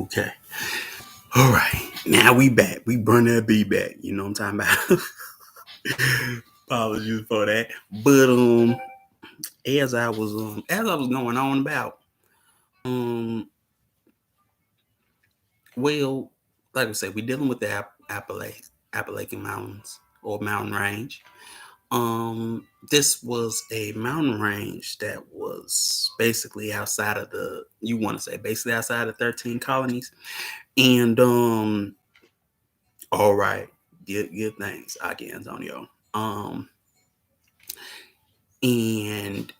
Okay. All right. Now we back. We burn that bee back. You know what I'm talking about? Apologies for that. But as I was going on about um well, like I said, we're dealing with the Appalachian Mountains or mountain range. This was a mountain range that was basically outside of basically outside of 13 colonies. And all right, good thanks, Aki Antonio. And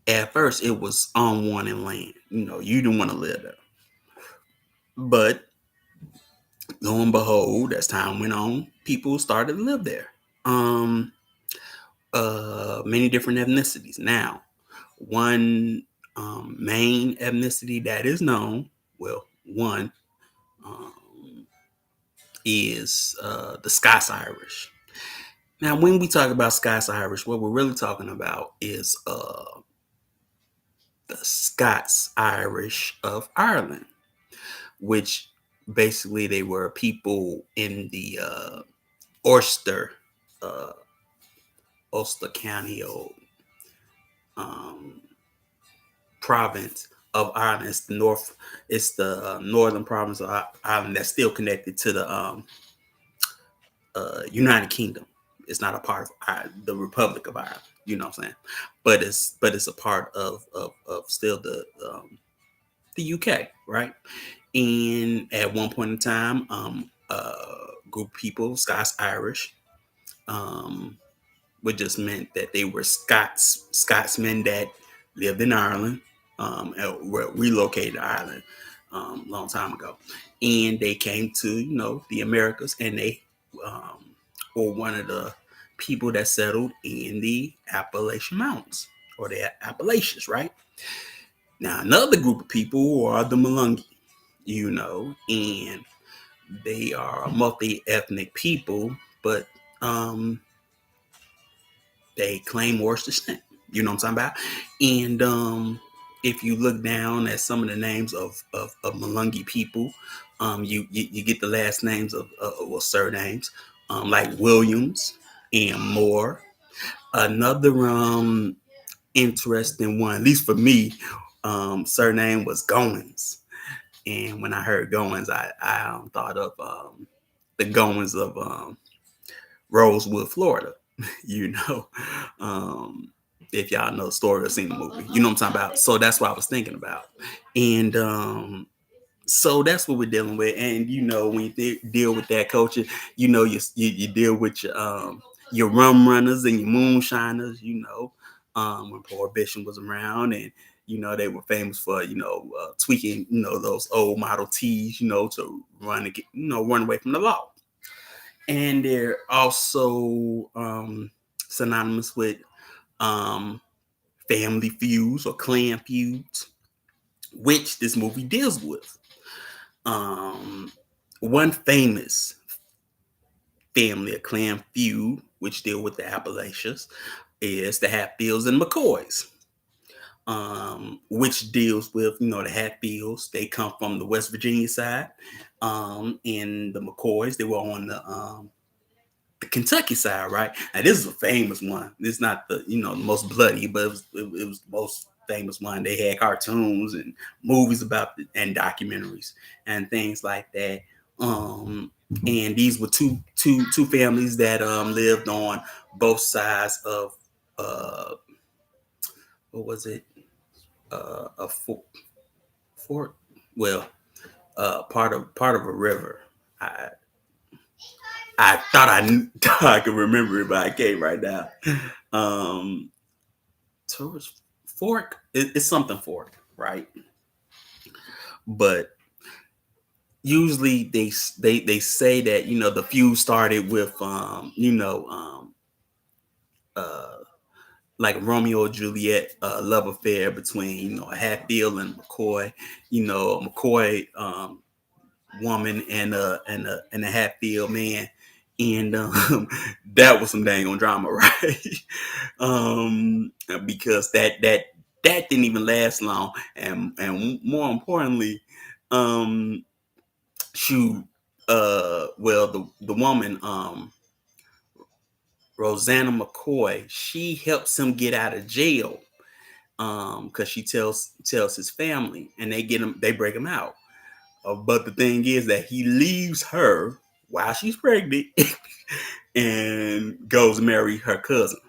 at first it was unwanted land. You didn't want to live there. But lo and behold, as time went on, people started to live there. Um, Many different ethnicities. Now, one main ethnicity that is known, well, one um, is the Scots Irish. Now, when we talk about Scots Irish, what we're really talking about is the Scots Irish of Ireland, which basically they were people in the Ulster, uh, Ulster County or um, province of Ireland. It's the northern province of Ireland that's still connected to the United Kingdom. It's not a part of the Republic of Ireland. You know what I'm saying? But it's a part of still the UK, right? And at one point in time, group of people, Scots Irish, um, which just meant that they were Scotsmen that lived in Ireland, and were relocated to Ireland a long time ago, and they came to the Americas, and they were one of the people that settled in the Appalachian Mountains or the Appalachians, right? Now another group of people are the Malungi, and they are a multi-ethnic people, but um, they claim Moorish descent. You know what I'm talking about? And if you look down at some of the names of Malungi people, you get the last names of surnames, like Williams and Moore. Another interesting one, at least for me, surname was Goins. And when I heard Goins, I thought of the Goins of Rosewood, Florida. you know, um, if y'all know the story or seen the movie, you know what I'm talking about. So that's what I was thinking about, and so that's what we're dealing with. And when you deal with that culture, you deal with your rum runners and your moonshiners. When Prohibition was around, and they were famous for tweaking those old Model Ts to run away from the law. And they're also synonymous with um, family feuds or clan feuds, which this movie deals with. One famous family, a clan feud, which deal with the Appalachians, is the Hatfields and McCoys, which deals with the Hatfields. They come from the West Virginia side, and the McCoys, they were on the Kentucky side, right? Now this is a famous one. It's not the most bloody, but it was the most famous one. They had cartoons and movies about it, and documentaries and things like that. And these were two families that lived on both sides of uh what was it? A fort, well, part of a river. I thought thought I could remember it, but I can't right now. Um, Tourist Fork. It's something Fork, right? But usually they say that the feud started with uh like Romeo and Juliet love affair between Hatfield and McCoy. A McCoy woman and a Hatfield man, and that was some dang on drama, right? Because that didn't even last long, and more importantly, um, shoot, well, the woman, Rosanna McCoy, she helps him get out of jail, because she tells his family, and they break him out. But the thing is that he leaves her while she's pregnant and goes to marry her cousin,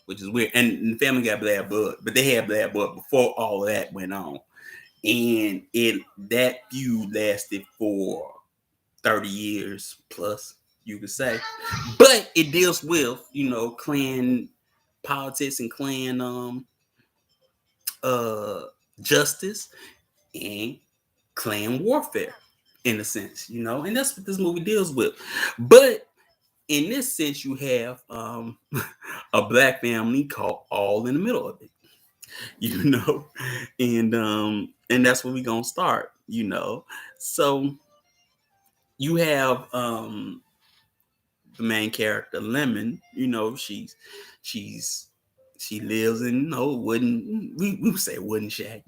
which is weird. And the family got bad blood, but they had bad blood before all of that went on. And that feud lasted for 30 years plus, you could say. But it deals with, clan politics and clan uh justice and clan warfare in a sense, and that's what this movie deals with. But in this sense, you have a black family called all in the middle of it, you know, and that's where we're gonna start. So you have the main character Lemon, she's she lives in wooden, we would say wooden shack,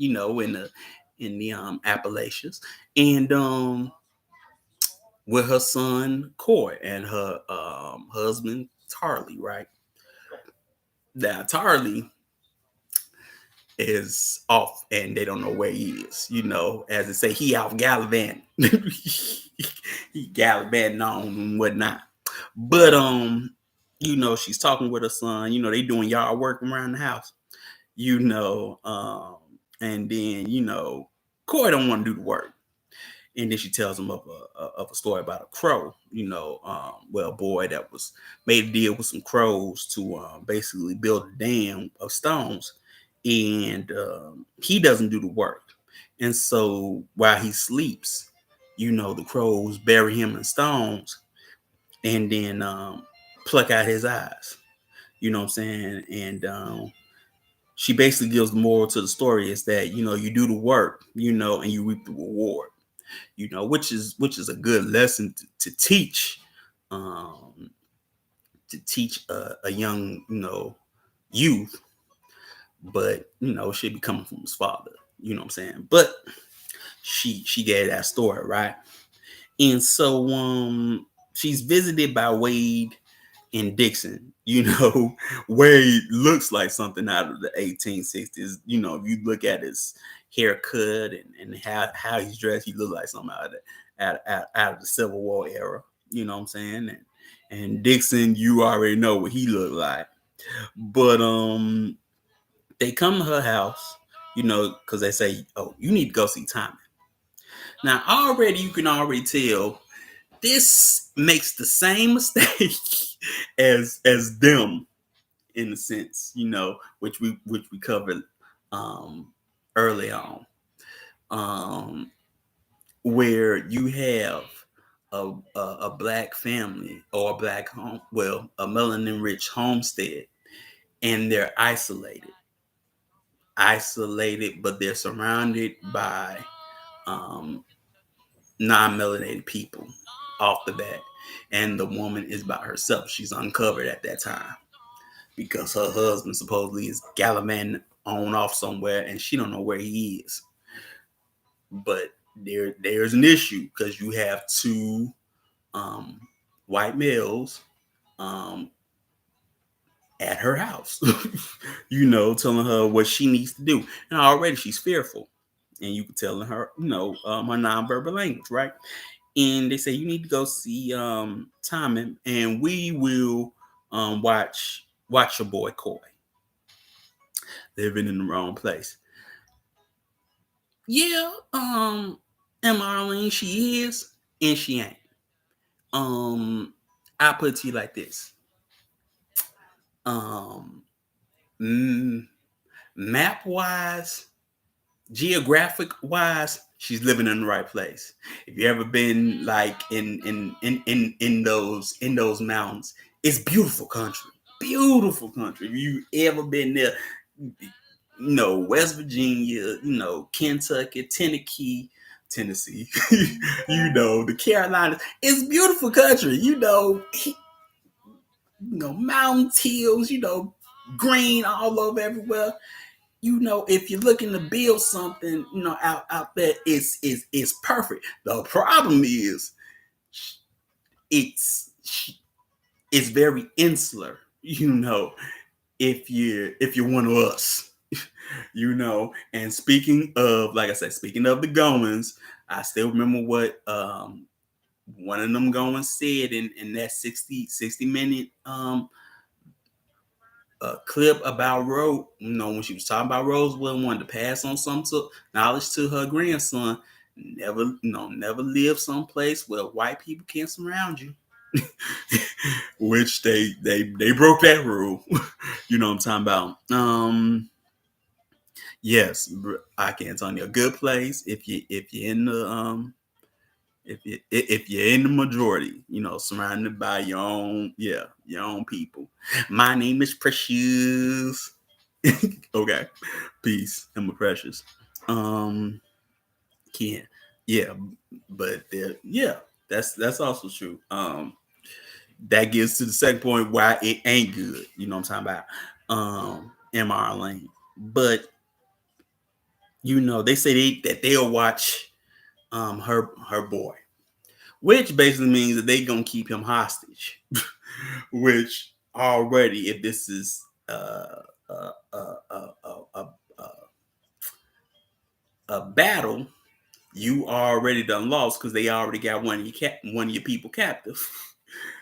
in the Appalachians, and with her son Coy and her husband Tarly, right? Now Tarly is off and they don't know where he is. As they say, he out gallivanting. He gallivanting on and whatnot. But she's talking with her son. They doing yard work around the house. And then Coy don't want to do the work. And then she tells him of a story about a crow, a boy that was made a deal with some crows to basically build a dam of stones, and he doesn't do the work. And so while he sleeps, the crows bury him in stones and then pluck out his eyes. You know what I'm saying? And she basically gives the moral to the story is that, you do the work, and you reap the reward. Which is a good lesson to teach, a young, youth, but it should be coming from his father. You know what I'm saying? But she gave that story, right? And so she's visited by Wade and Dixon. Wade looks like something out of the 1860s. If you look at his haircut and how he's dressed, he looks like something out of the Civil War era. You know what I'm saying? And Dixon, you already know what he looked like. But they come to her house, because they say, "Oh, you need to go see Tommy." Now, you can already tell this makes the same mistake as them, in a sense, which we covered early on, where you have a black family or a black home, a melanin rich homestead, and they're isolated, but they're surrounded by non-melanated people off the bat, and the woman is by herself. She's uncovered at that time because her husband supposedly is gallivanting on off somewhere, and she don't know where he is. But there's an issue because you have two white males at her house, telling her what she needs to do, and already she's fearful, and you can tell her, her nonverbal language, right? And they say you need to go see Tommy, and we will watch your boy Coy living in the wrong place. Yeah, and Marlene, she is, and she ain't. I put it to you like this. Map wise, geographic wise, she's living in the right place. If you ever been like in those mountains, it's beautiful country. Beautiful country. If you ever been there, West Virginia, Kentucky, Tennessee, the Carolinas, it's beautiful country. Mountains, hills, green all over everywhere. if you're looking to build something, out there, it's perfect. The problem is it's it's very insular, if you're one of us. And speaking of, like I said, speaking of the Goins, I still remember what one of them Goins said in that 60 minute clip about Rose. When she was talking about Rosewood, wanted to pass on some knowledge to her grandson. Never live someplace where white people can't surround you. Which they broke that rule. You know what I'm talking about. Yes, I can't tell you a good place if you're in the if you're in the majority, surrounded by your own people. My name is Precious. Okay, peace and my precious. Can't. Yeah, but yeah, that's also true. That gets to the second point why it ain't good. You know what I'm talking about? MR Lane. But they say that they'll watch her boy, which basically means that they gonna keep him hostage. Which already, if this is a battle, you already done lost because they already got one of your people captive.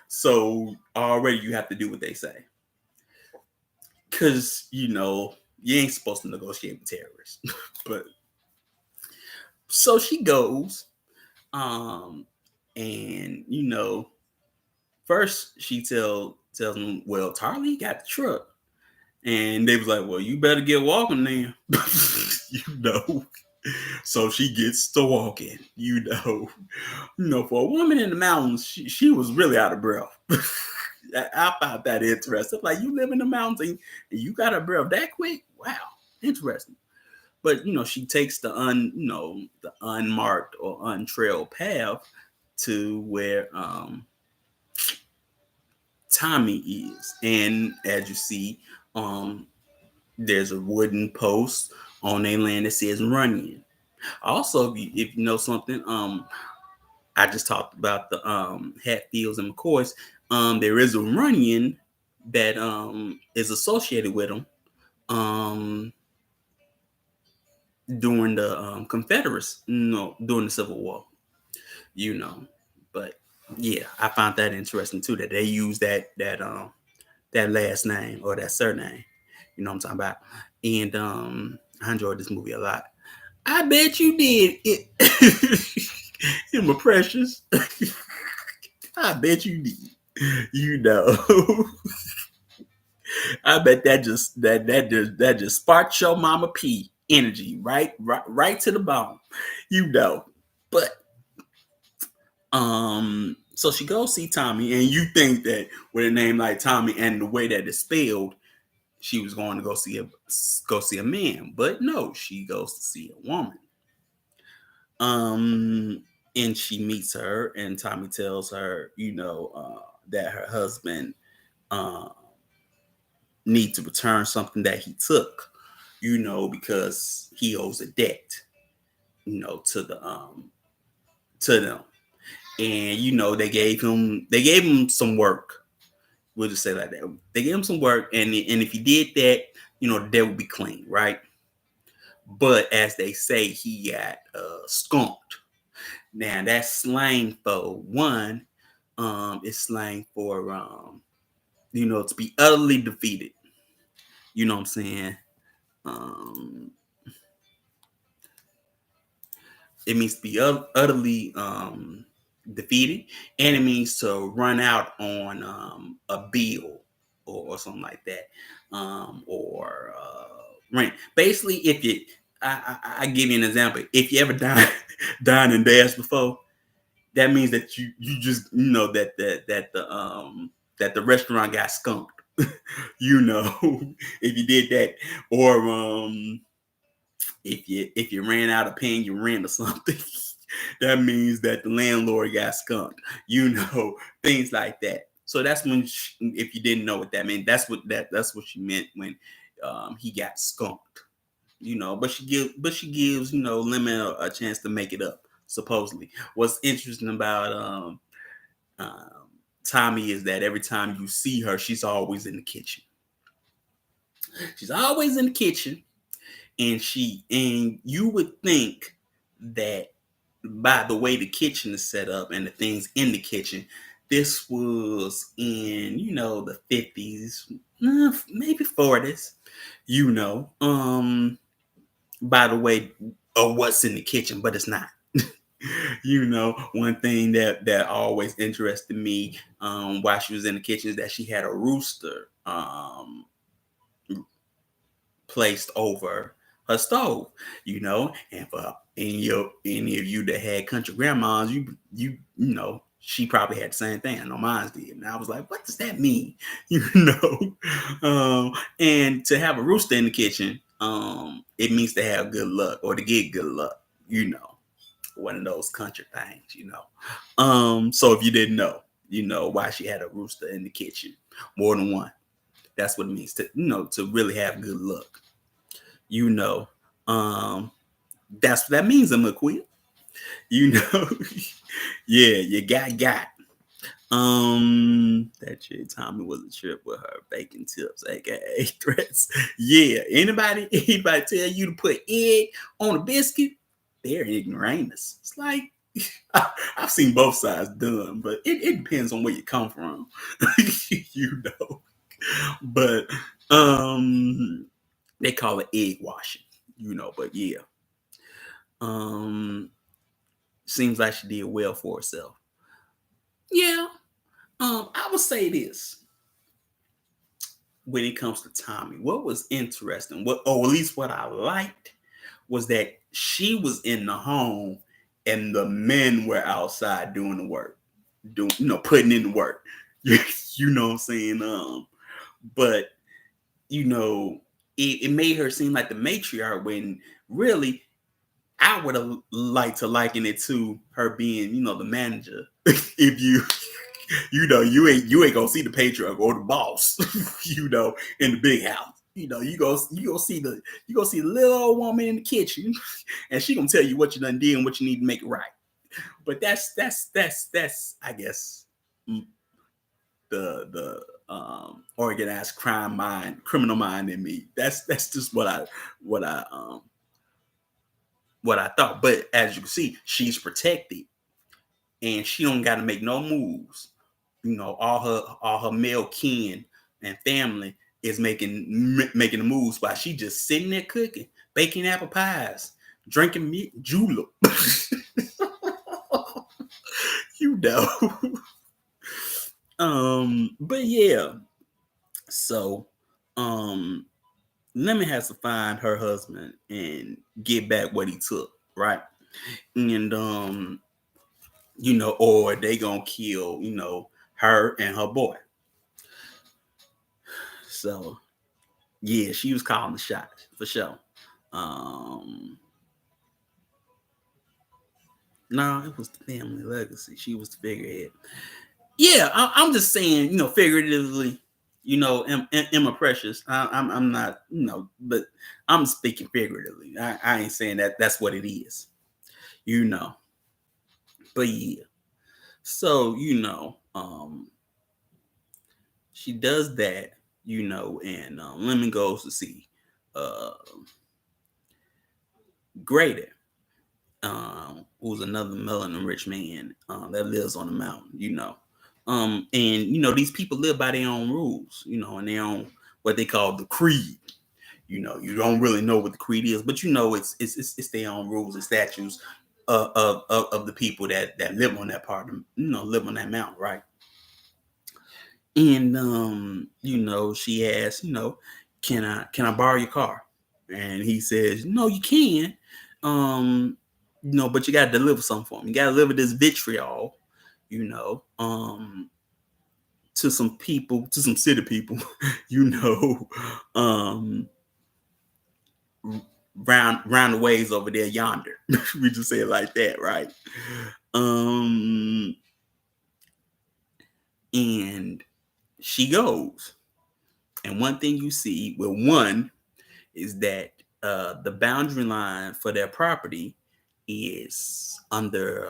So already you have to do what they say, because you ain't supposed to negotiate with terrorists. But so she goes, and first she tells him, well, Tarly got the truck. And they was like, well, you better get walking then. you know. So she gets to walking, for a woman in the mountains, she was really out of breath. I found that interesting. Like, you live in the mountains and you got a breath that quick? Wow, interesting. But she takes the the unmarked or untrailed path to where Tommy is. And as you see, there's a wooden post on their land that says Runyon. Also, if you know something, I just talked about the Hatfields and McCoys. There is a Runyon that is associated with them during the Confederacy, during the Civil War. But yeah, I found that interesting too, that they use that last name or that surname. You know what I'm talking about? And I enjoyed this movie a lot. I bet you did. My precious. I bet you did. I bet that just sparked your mama P energy right to the bone. But so she goes see Tommy, and you think that with a name like Tommy and the way that it's spelled, she was going to go see a man. But no, she goes to see a woman. And she meets her, and Tommy tells her, that her husband needs to return something that he took, because he owes a debt, to them. And they gave him some work. We'll just say like that. They gave him some work, and if he did that, the debt would be clean, right? But as they say, he got skunked. Now that's slang for one. It's slang for to be utterly defeated. You know what I'm saying? It means to be utterly defeated, and it means to run out on a bill or something like that, or rent. Basically, if you, I give you an example. If you ever dined and dashed before, that means that you just that the restaurant got skunked. If you did that, or if you ran out of paying your rent or something, that means that the landlord got skunked. Things like that. So that's when, if you didn't know what that meant, that's what she meant when he got skunked. but she gives Lemon a chance to make it up. Supposedly, what's interesting about um, Tommy is that every time you see her, she's always in the kitchen. She's always in the kitchen, and you would think that by the way the kitchen is set up and the things in the kitchen, this was in the 50s, maybe 40s. You know, by the way of what's in the kitchen, but it's not. One thing that always interested me while she was in the kitchen is that she had a rooster placed over her stove, and for any of you that had country grandmas, she probably had the same thing. I know mine did, and I was like, what does that mean? And to have a rooster in the kitchen, it means to have good luck or to get good luck, one of those country things. So if you didn't know, why she had a rooster in the kitchen, more than one. That's what it means to really have good luck. you know. Um, that's what that means, I'm a quit. You know, yeah, you got. That chick Tommy was a trip with her bacon tips, aka threats. Yeah, anybody tell you to put egg on a biscuit, they're ignoramus. It's like I've seen both sides done, but it depends on where you come from, you know. But they call it egg washing, But yeah, um, seems like she did well for herself. Yeah, I would say this when it comes to Tommy. What was interesting, or at least what I liked, was that she was in the home and the men were outside doing the work, putting in the work. You know what I'm saying? But it made her seem like the matriarch when really I would have liked to liken it to her being, the manager. If you ain't gonna see the patriarch or the boss, in the big house. You go see the little old woman in the kitchen, and she gonna tell you what you done did and what you need to make it right. But that's I guess the organized criminal mind in me. That's just what I thought. But as you can see, she's protected and she don't got to make no moves. All her male kin and family is making the moves while she just sitting there cooking, baking apple pies, drinking julep. you know. But yeah. So, Lemon has to find her husband and get back what he took, right? And or they gonna kill, her and her boy. So yeah, she was calling the shots for sure. Um no, it was the family legacy. She was the figurehead. Yeah, I'm just saying, figuratively, Emma Precious. I'm not, but I'm speaking figuratively. I ain't saying that that's what it is, you know. But yeah, so she does that, and Lemon goes to see uh Grady, who's another melanin rich man that lives on the mountain, and these people live by their own rules, and their own what they call the creed. You don't really know what the creed is, but it's their own rules and statutes of the people that live on that part of, live on that mountain, right? And she asks, can I borrow your car? And he says, no, you can. But you gotta deliver something for me. You gotta deliver this vitriol, to some people, to some city people, um round the ways over there yonder. We just say it like that, right? Um and she goes. And one thing you see, well, one is that the boundary line for their property is under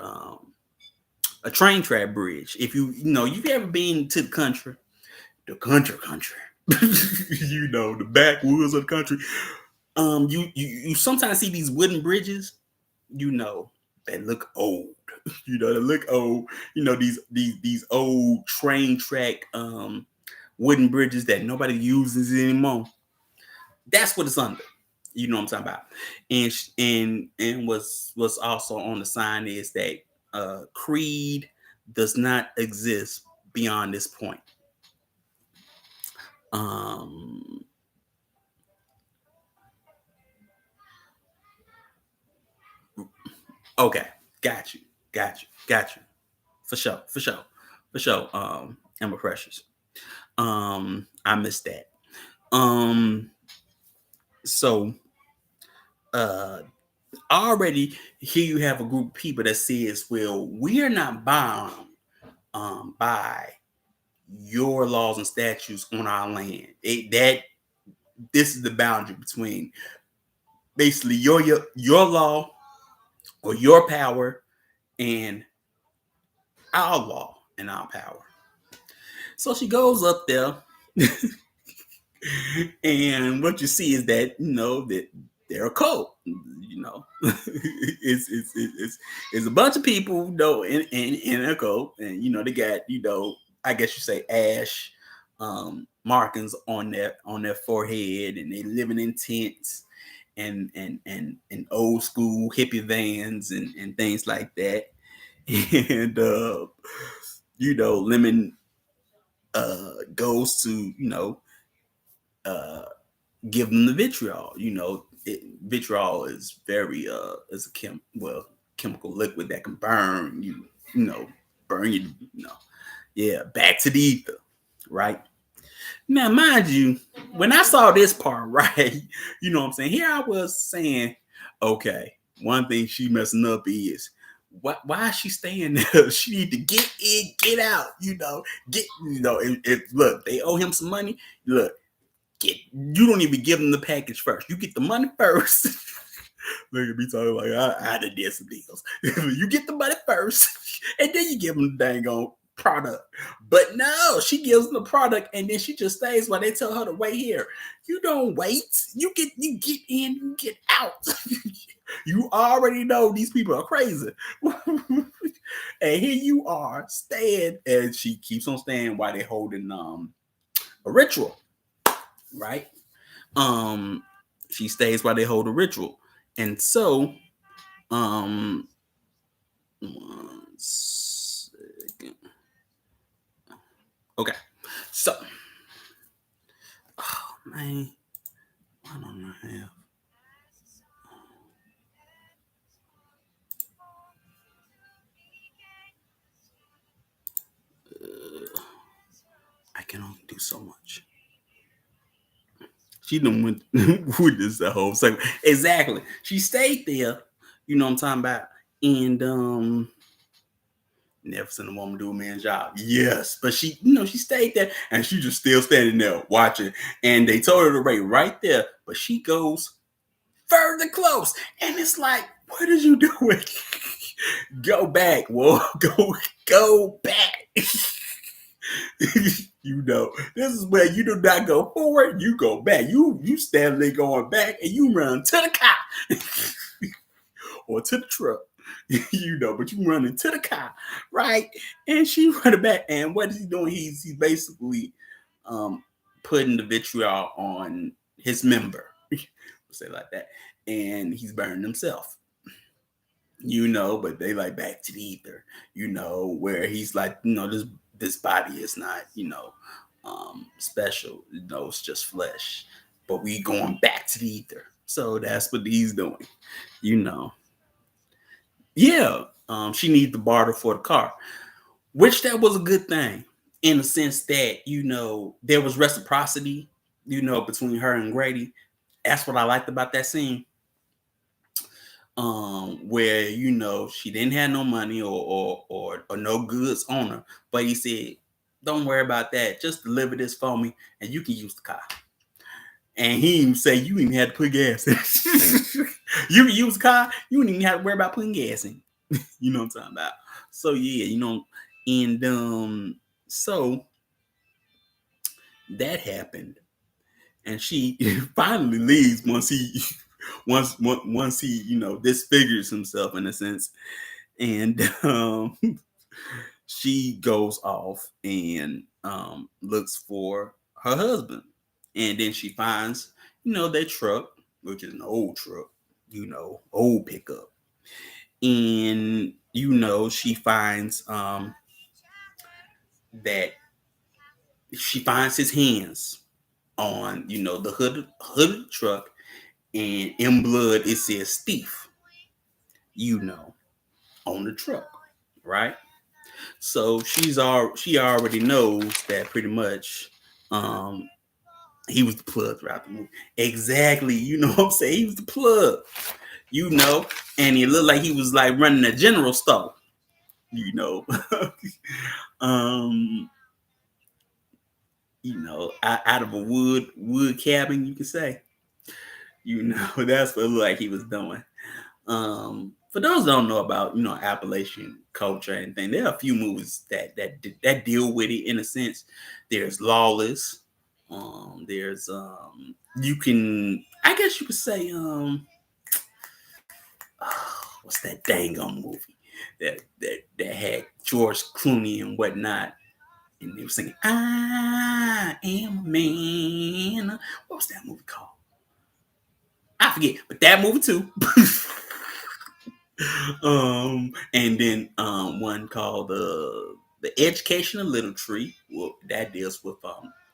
a train track bridge. If you've ever been to the country, the backwoods of the country. You sometimes see these wooden bridges, that look old. They look old. These old train track wooden bridges that nobody uses anymore. That's what it's under. You know what I'm talking about. And what's also on the sign is that creed does not exist beyond this point. Um okay, got you. For sure, for sure, for sure. Emma Precious. I missed that. Um, so uh already here you have a group of people that says, well, we're not bound by your laws and statutes on our land. That this is the boundary between basically your law or your power and our law and our power. So she goes up there, and what you see is that that they're a cult. It's a bunch of people, in a cult, and they got I guess you say ash markings on their forehead, and they living in tents and old school hippie vans and things like that, and Lemon goes to uh give them the vitriol. Vitriol is very is a chemical liquid that can burn burn you, yeah, back to the ether, right? Now, mind you, when I saw this part, right, what I'm saying? Here I was saying, okay, one thing she messing up is why is she staying there? She need to get in, get out, get, if look, they owe him some money. Look, you don't even give them the package first. You get the money first. Look at me talking like I did some deals. You get the money first, and then you give them the dang on product. But no, she gives them the product, and then she just stays while they tell her to wait here. You don't wait. You get in, you get out. You already know these people are crazy. And here you are staying, and she keeps on staying while they're holding a ritual, right? Um, she stays while they hold a ritual. And so, one second. Okay. So, oh man, why don't I have? I can only do so much. She done went with this the whole segment. Exactly. She stayed there. You know what I'm talking about? And never seen a woman do a man's job. Yes, but she stayed there, and she just still standing there watching. And they told her to wait right there, but she goes further close, and it's like, what are you doing? Go back, whoa, go back. This is where you do not go forward, you go back. You stand there going back, and you run to the car or to the truck. But you run into the car, right? And she running back, and what is he doing? He's basically putting the vitriol on his member, say like that, and he's burning himself. But they like back to the ether, where he's like, this body is not, special, it's just flesh, but we going back to the ether. So that's what he's doing, you know. Yeah, she needs to barter for the car, which that was a good thing in the sense that there was reciprocity, between her and Grady. That's what I liked about that scene. Where she didn't have no money or no goods on her, but he said, "Don't worry about that. Just deliver this for me, and you can use the car." And he even say you even had to put gas in. You use a car, you didn't even have to worry about putting gas in. You know what I'm talking about? So yeah, and so that happened, and she finally leaves once he once he disfigures himself in a sense, and she goes off and looks for her husband, and then she finds their truck, which is an old truck, old pickup, and she finds that she finds his hands on the hood of the truck, and in blood it says thief, you know, on the truck, right? So she already knows that pretty much um he was the plug throughout the movie. Exactly, you know what I'm saying? He was the plug, you know, and it looked like he was like running a general store, you know. um, out of a wood cabin, you could say. That's what it looked like he was doing. For those that don't know about Appalachian culture and anything, there are a few movies that deal with it in a sense. There's Lawless. There's you can I guess you could say what's that dang on movie that had George Clooney and whatnot, and they were singing "I Am a Man." What was that movie called? I forget, but that movie too. And then one called the Education of Little Tree. Well, that deals with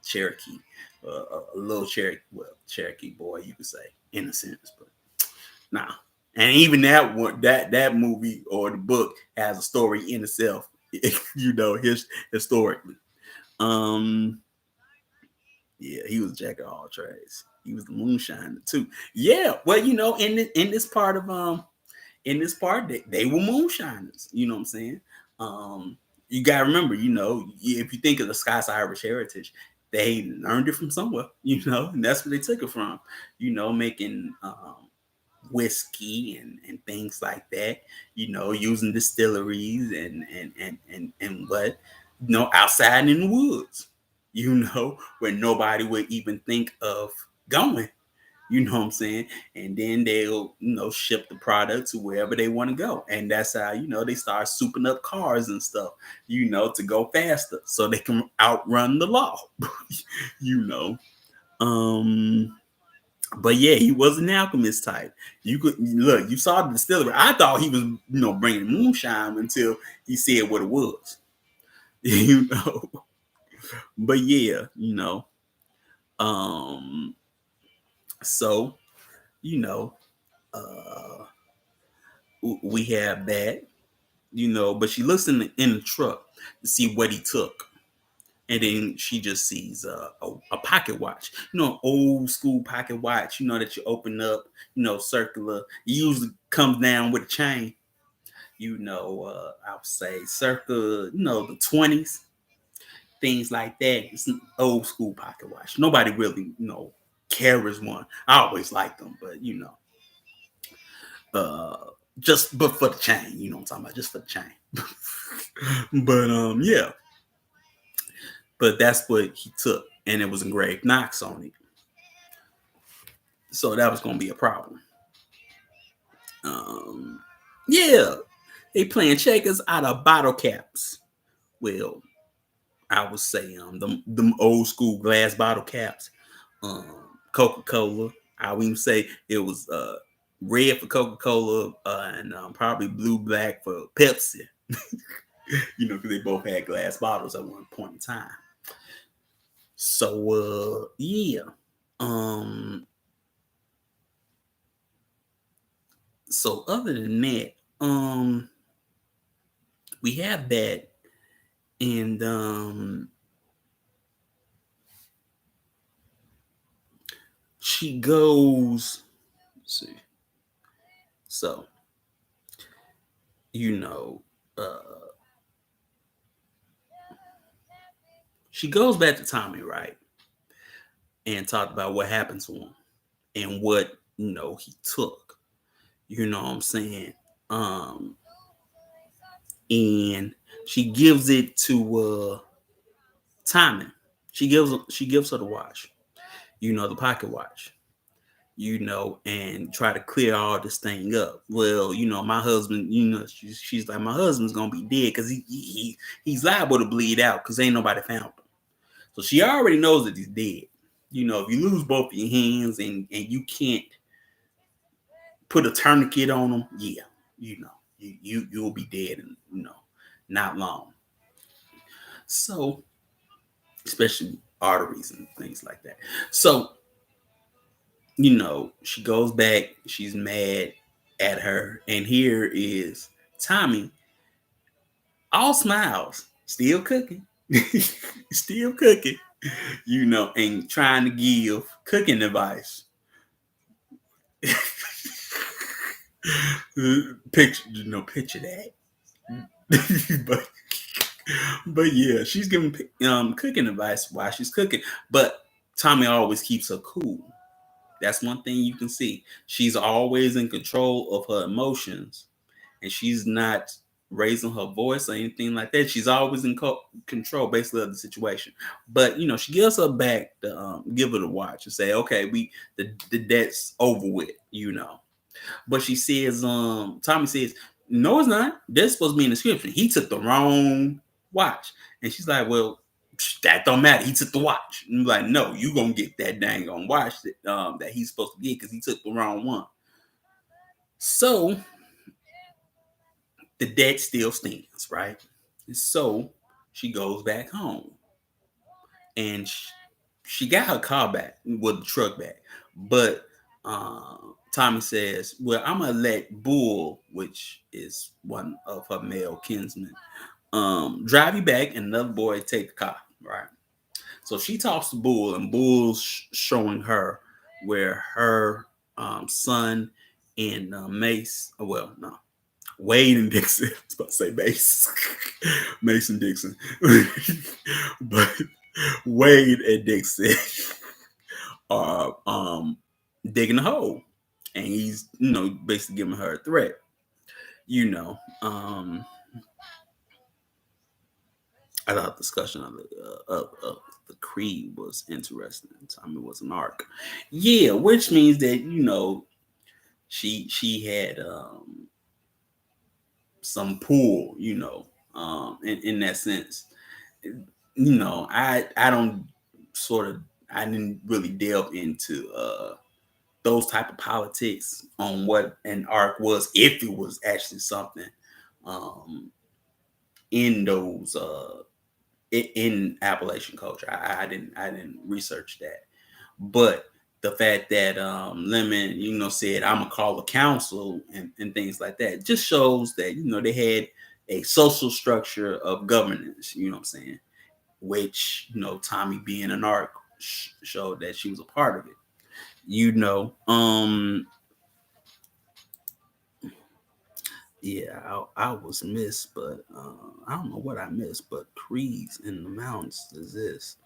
Cherokee, a little Cherokee boy, you could say, in a sense, but nah. And even that one, that movie or the book has a story in itself, historically. Um, yeah, he was jack of all trades. He was the moonshiner too. Yeah, well, in this part, they were moonshiners. You know what I'm saying? You gotta remember, if you think of the Scots Irish heritage, they learned it from somewhere, and that's where they took it from. Making whiskey and things like that. Using distilleries and what, outside in the woods. Where nobody would even think of going. You know what I'm saying? And then they'll, ship the product to wherever they want to go. And that's how, they start souping up cars and stuff, to go faster so they can outrun the law. you know. Um, but yeah, he was an alchemist type. You could look, you saw the distillery. I thought he was, bringing moonshine until he said what it was. you know. But yeah, Um, so, you know, uh we have that, but she looks in the truck to see what he took. And then she just sees a pocket watch, old school pocket watch, that you open up, circular. It usually comes down with a chain, I would say circa, the 20s, things like that. It's an old school pocket watch. Nobody really, carries one. I always like them, but, uh, but for the chain, you know what I'm talking about, just for the chain. But yeah, but that's what he took, and it was engraved Knox on it. So that was gonna be a problem. Um, yeah, they playing checkers out of bottle caps. Well, I would say them old school glass bottle caps. Coca-Cola. I would even say it was red for Coca-Cola and probably blue black for Pepsi. Because they both had glass bottles at one point in time. So yeah. Um so other than that, we have that, and she goes, let's see. So, you know, uh she goes back to Tommy, right? and talked about what happened to him and what he took. You know what I'm saying? Um, and she gives it to Tommy. She gives her the watch, the pocket watch, and try to clear all this thing up. Well, my husband, she's like, my husband's gonna be dead because he's liable to bleed out because ain't nobody found him. So she already knows that he's dead. If you lose both of your hands and you can't put a tourniquet on them, yeah, you'll be dead in not long. So especially arteries and things like that. So she goes back, she's mad at her, and here is Tommy, all smiles, still cooking, still cooking, and trying to give cooking advice. Picture that. but but yeah, she's giving cooking advice while she's cooking, but Tommy always keeps her cool. That's one thing you can see. She's always in control of her emotions, and she's not raising her voice or anything like that. She's always in control, basically, of the situation. But she gives her back to give her the watch and say, "Okay, the debt's over with." But she says, Tommy says, "No, it's not. That's supposed to be in the description. He took the wrong watch." And she's like, "Well, that don't matter. He took the watch." And I'm like, "No, you gonna get that dang on watch that he's supposed to get because he took the wrong one." So the debt still stands, right? And so she goes back home, and she got her car back with the truck back, but Tommy says, "Well, I'm gonna let Bull, which is one of her male kinsmen, drive you back, and another boy take the car." Right. So she talks to Bull, and Bull's showing her where her son and Mace. Well, no, Wade and Dixon. I was about to say Mace, Mason Dixon, but Wade and Dixon are digging a hole, and he's basically giving her a threat. You know, um, I thought the discussion of the creed was interesting. Tommy was an arc, yeah, which means that she had some pull, in that sense. I don't sort of I didn't really delve into those type of politics on what an arc was, if it was actually something um in those in Appalachian culture. I didn't research that. But the fact that Lemon, said, "I'm gonna call the council," and things like that, just shows that they had a social structure of governance. You know what I'm saying? Which Tommy, being an arc, showed that she was a part of it. Yeah, I was missed, but I don't know what I missed. But trees in the mountains is this.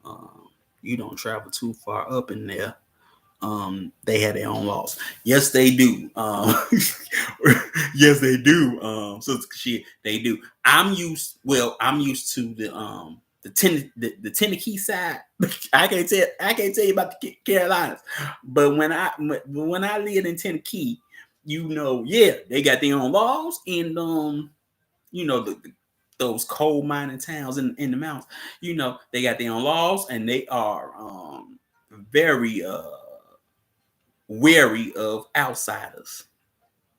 Um, you don't travel too far up in there. They had their own laws. Yes, they do. Yes, they do. So shit, they do. I'm used to the Tennessee side. I can't tell you about the Carolinas, but when I lived in Tennessee, yeah, they got their own laws, and those coal mining towns in the mountains, they got their own laws, and they are very wary of outsiders,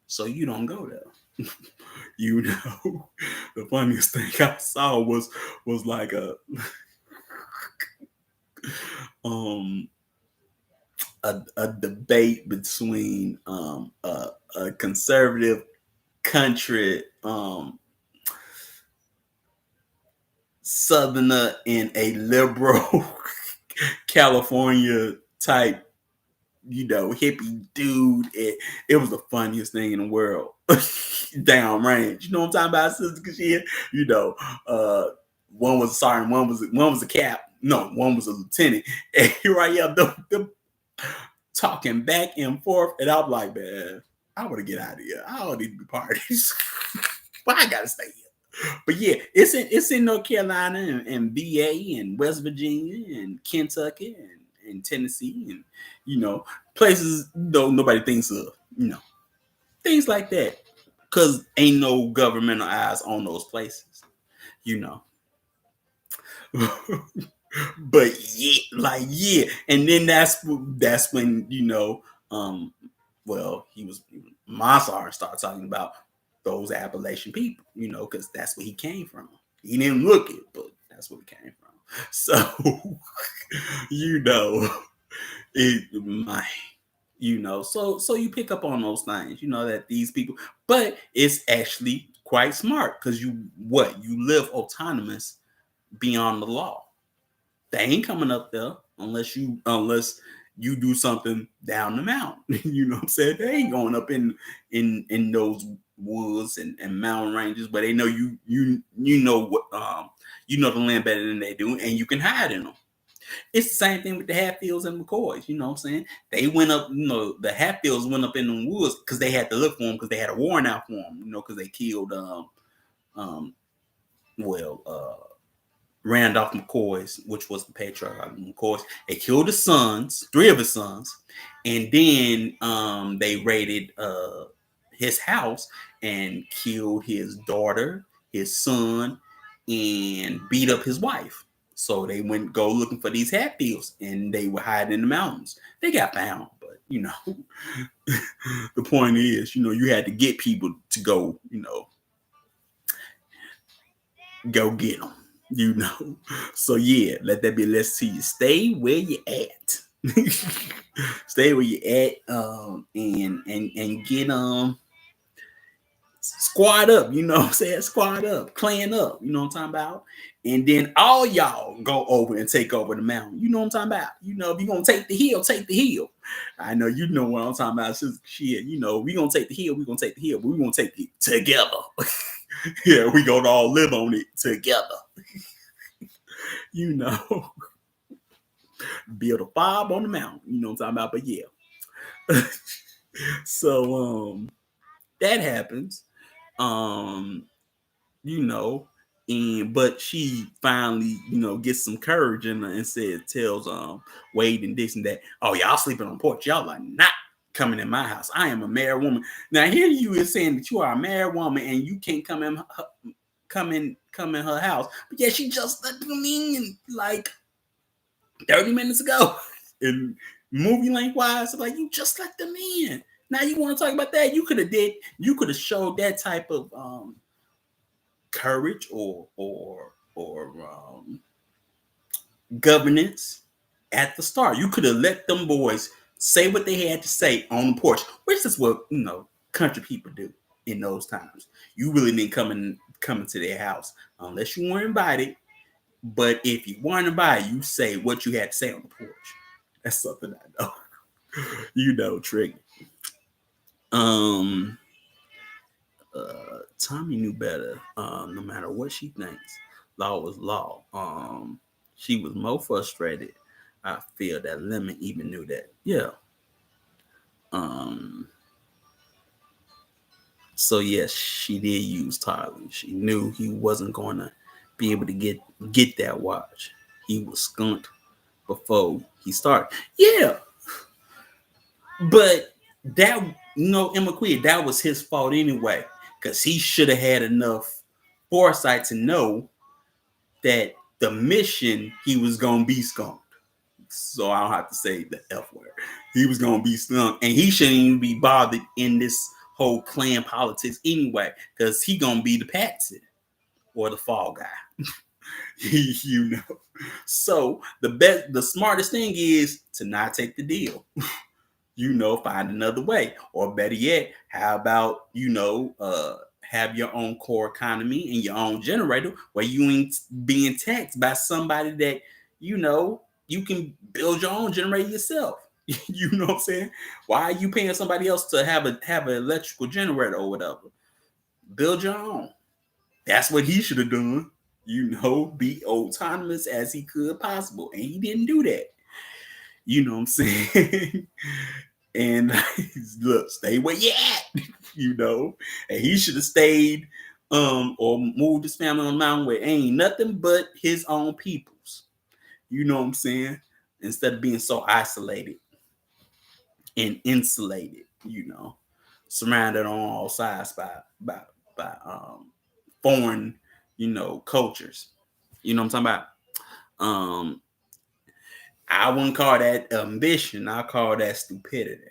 so you don't go there. you know, the funniest thing I saw was like um a debate between a conservative country southerner and a liberal California type hippie dude. It was the funniest thing in the world. Down range. You know what I'm talking about, Sister Kashia? You know, uh, one was sorry, one was a cap. no, one was a lieutenant. And here I am, them talking back and forth, and I'm like, man, I want to get out of here. I don't need to be part of this, but I gotta stay here. But yeah, it's in North Carolina and VA and West Virginia and Kentucky and Tennessee and places nobody thinks of, things like that, because ain't no governmental eyes on those places, you know. But yeah, and then that's when um, well, he was Mossar started talking about those Appalachian people, because that's where he came from. He didn't look it, but that's where he came from. So, you know, it my so you pick up on those things, that these people, but it's actually quite smart because you live autonomous beyond the law. They ain't coming up there unless you do something down the mountain. You know what I'm saying? They ain't going up in those woods and mountain ranges, but they know you know what the land better than they do, and you can hide in them. It's the same thing with the Hatfields and McCoys. You know what I'm saying? They went up, the Hatfields went up in the woods because they had to look for them because they had a warrant out for them, because they killed um well Randolph McCoy's, which was the patriarch of McCoy's. They killed his sons, three of his sons, and then they raided his house and killed his daughter, his son, and beat up his wife. So they went go looking for these Hatfields, and they were hiding in the mountains. They got found, but the point is, you had to get people to go get them. So yeah, let that be a lesson to you. Stay where you at. Stay where you at, and get squad up, what I'm saying? Squad up, clan up, you know what I'm talking about? And then all y'all go over and take over the mountain. You know what I'm talking about? If you're gonna take the hill, take the hill. I know you know what I'm talking about. Shit, we gonna take the hill, but we're gonna take it together. Yeah, we gonna all live on it together. Build a fire on the mountain. You know what I'm talking about? But yeah. So that happens. Um, but she finally, gets some courage and tells Wade and Dixon that, oh, y'all sleeping on the porch. Y'all are not coming in my house. I am a married woman. Now here you is saying that you are a married woman and you can't come in her house. But yeah, she just let them in like 30 minutes ago. And movie length wise, like, you just let them in. Now you want to talk about that? You could have showed that type of courage or governance at the start. You could have let them boys say what they had to say on the porch, which is what country people do in those times. You really didn't come into their house unless you weren't invited. But if you weren't invited, you say what you had to say on the porch. That's something I know. Trigger. Tommy knew better. No matter what she thinks, law was law. She was more frustrated. I feel that Lemon even knew that. Yeah. So yes, she did use Tyler. She knew he wasn't going to be able to get that watch. He was skunked before he started. Yeah. But that, Emma Queer, that was his fault anyway, because he should have had enough foresight to know that the mission, he was going to be skunked. So I don't have to say the F word. He was going to be skunked, and he shouldn't even be bothered in this whole clan politics anyway, because he going to be the patsy or the fall guy. So the smartest thing is to not take the deal. Find another way. Or better yet, how about, have your own core economy and your own generator where you ain't being taxed by somebody that, you can build your own generator yourself. You know what I'm saying? Why are you paying somebody else to have an electrical generator or whatever? Build your own. That's what he should have done. be autonomous as he could possible. And he didn't do that. You know what I'm saying? And look, stay where you at, And he should have stayed or moved his family on the mountain where ain't nothing but his own peoples. You know what I'm saying? Instead of being so isolated and insulated, surrounded on all sides by foreign, cultures. You know what I'm talking about? I wouldn't call that ambition. I call that stupidity.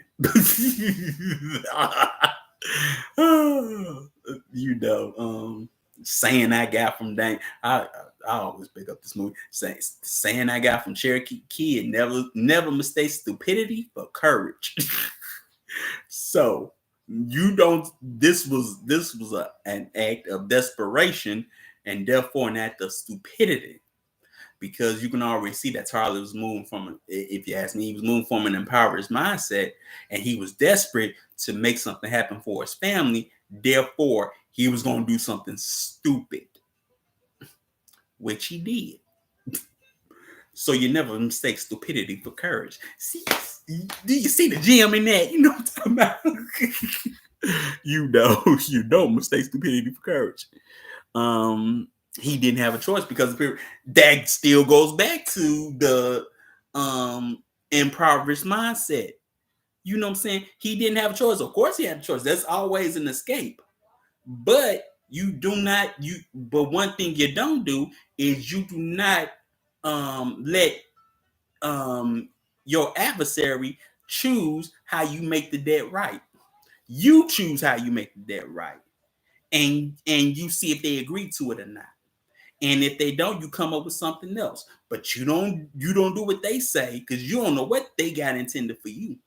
Saying that guy from Dang, I always pick up this movie. Saying that guy from Cherokee Kid never mistakes stupidity for courage. So you don't. This was an act of desperation, and therefore an act of stupidity. Because you can already see that Tyler was moving from, if you ask me, he was moving from an impoverished mindset, and he was desperate to make something happen for his family. Therefore, he was going to do something stupid, which he did. So you never mistake stupidity for courage. See, do you see the gem in that? You know what I'm talking about? You don't mistake stupidity for courage. He didn't have a choice because that still goes back to the impoverished mindset. You know what I'm saying? He didn't have a choice. Of course he had a choice. That's always an escape. But but one thing you don't do is you do not let your adversary choose how you make the debt right. You choose how you make the debt right. And you see if they agree to it or not. And if they don't, you come up with something else. But you don't do what they say because you don't know what they got intended for you.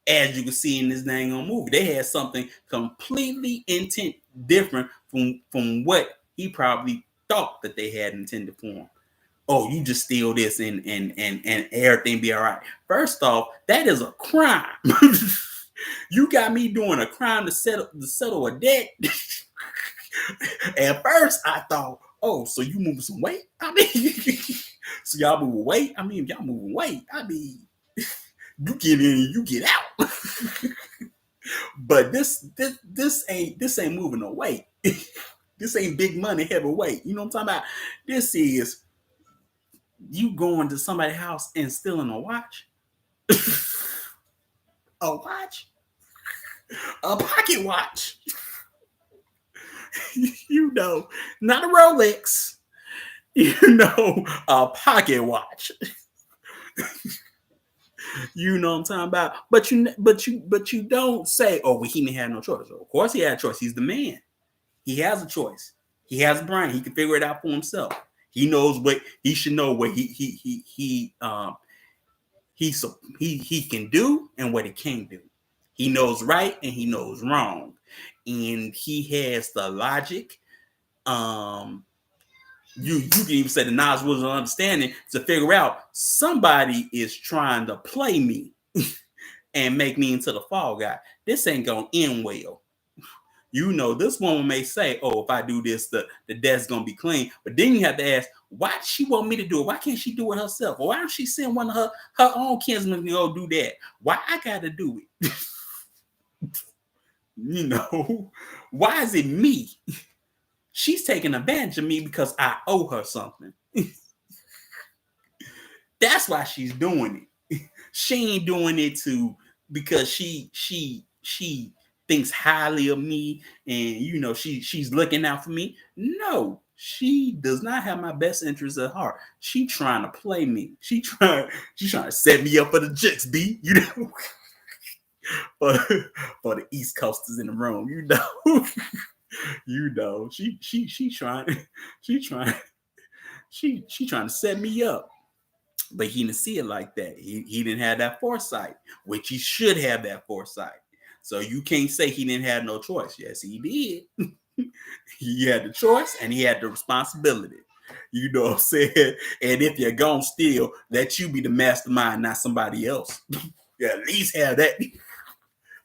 As you can see in this dang on movie, they had something completely different from what he probably thought that they had intended for him. Oh, you just steal this and everything be all right. First off, that is a crime. You got me doing a crime to settle a debt. At first, I thought, oh, so you moving some weight? I mean, so y'all moving weight? I mean, if y'all moving weight, I mean, you get in, you get out. But this ain't moving no weight. This ain't big money, heavy weight. You know what I'm talking about? This is you going to somebody's house and stealing a watch. A watch? A pocket watch. Not a Rolex. A pocket watch. You know what I'm talking about? But you don't say, oh, well, he didn't have no choice. Of course he had a choice. He's the man. He has a choice. He has a brain. He can figure it out for himself. He knows what he should know what he can do and what he can't do. He knows right and he knows wrong. And he has the logic. You can even say the knowledge, wisdom, and understanding to figure out somebody is trying to play me and make me into the fall guy. This ain't gonna end well. This woman may say, oh, if I do this, the debt's gonna be clean. But then you have to ask, why does she want me to do it? Why can't she do it herself? Or why don't she send one of her own kinsmen to go do that? Why I gotta do it? Why is it me? She's taking advantage of me because I owe her something. That's why she's doing it. She ain't doing it because she thinks highly of me and she's looking out for me. No, she does not have my best interest at heart. She trying to play me. She's trying to set me up for the jicks, B. For the East Coasters in the room, she trying to set me up. But he didn't see it like that. He didn't have that foresight, which he should have that foresight. So you can't say he didn't have no choice. Yes, he did. He had the choice and he had the responsibility. You know what I'm saying? And if you're gonna steal, let you be the mastermind, not somebody else. Yeah, at least have that.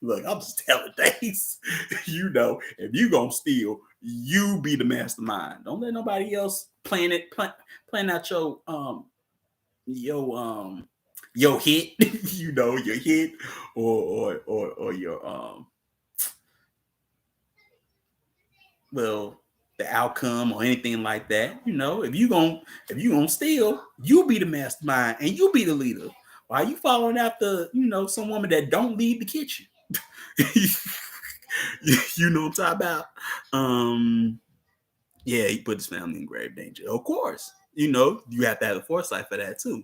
Look, I'm just telling things. If you gonna steal, you be the mastermind. Don't let nobody else plan out your your hit, your hit or your well the outcome or anything like that. If you gonna steal, you be the mastermind and you be the leader. Why you following after some woman that don't leave the kitchen? You know what I'm talking about? Yeah, he put his family in grave danger. Of course, you have to have the foresight for that too.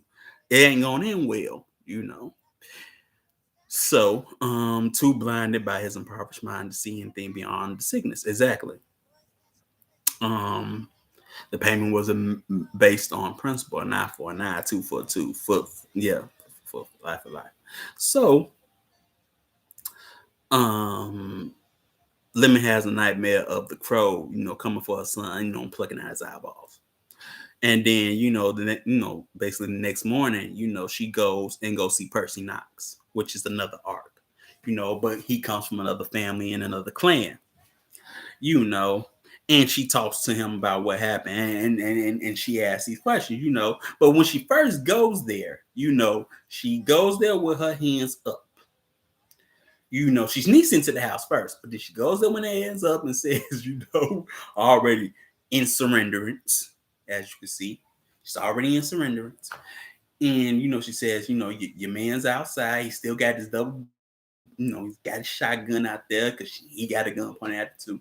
It ain't gonna end well. So, too blinded by his impoverished mind to see anything beyond the sickness. Exactly. Um, the payment was based on principle, an eye for an eye, two for a two, yeah, for life for life. So, um, Lemon has a nightmare of the crow, coming for her son, plucking out his eyeballs. And then, basically the next morning, she goes see Percy Knox, which is another arc, but he comes from another family and another clan, you know, and she talks to him about what happened and she asks these questions, but when she first goes there, she goes there with her hands up. She sneaks into the house first, but then she goes there with her hands up and says, already in surrenderance, as you can see. She's already in surrenderance. And, she says, your man's outside. He still got his double, he's got his shotgun out there because he got a gun pointed at it too.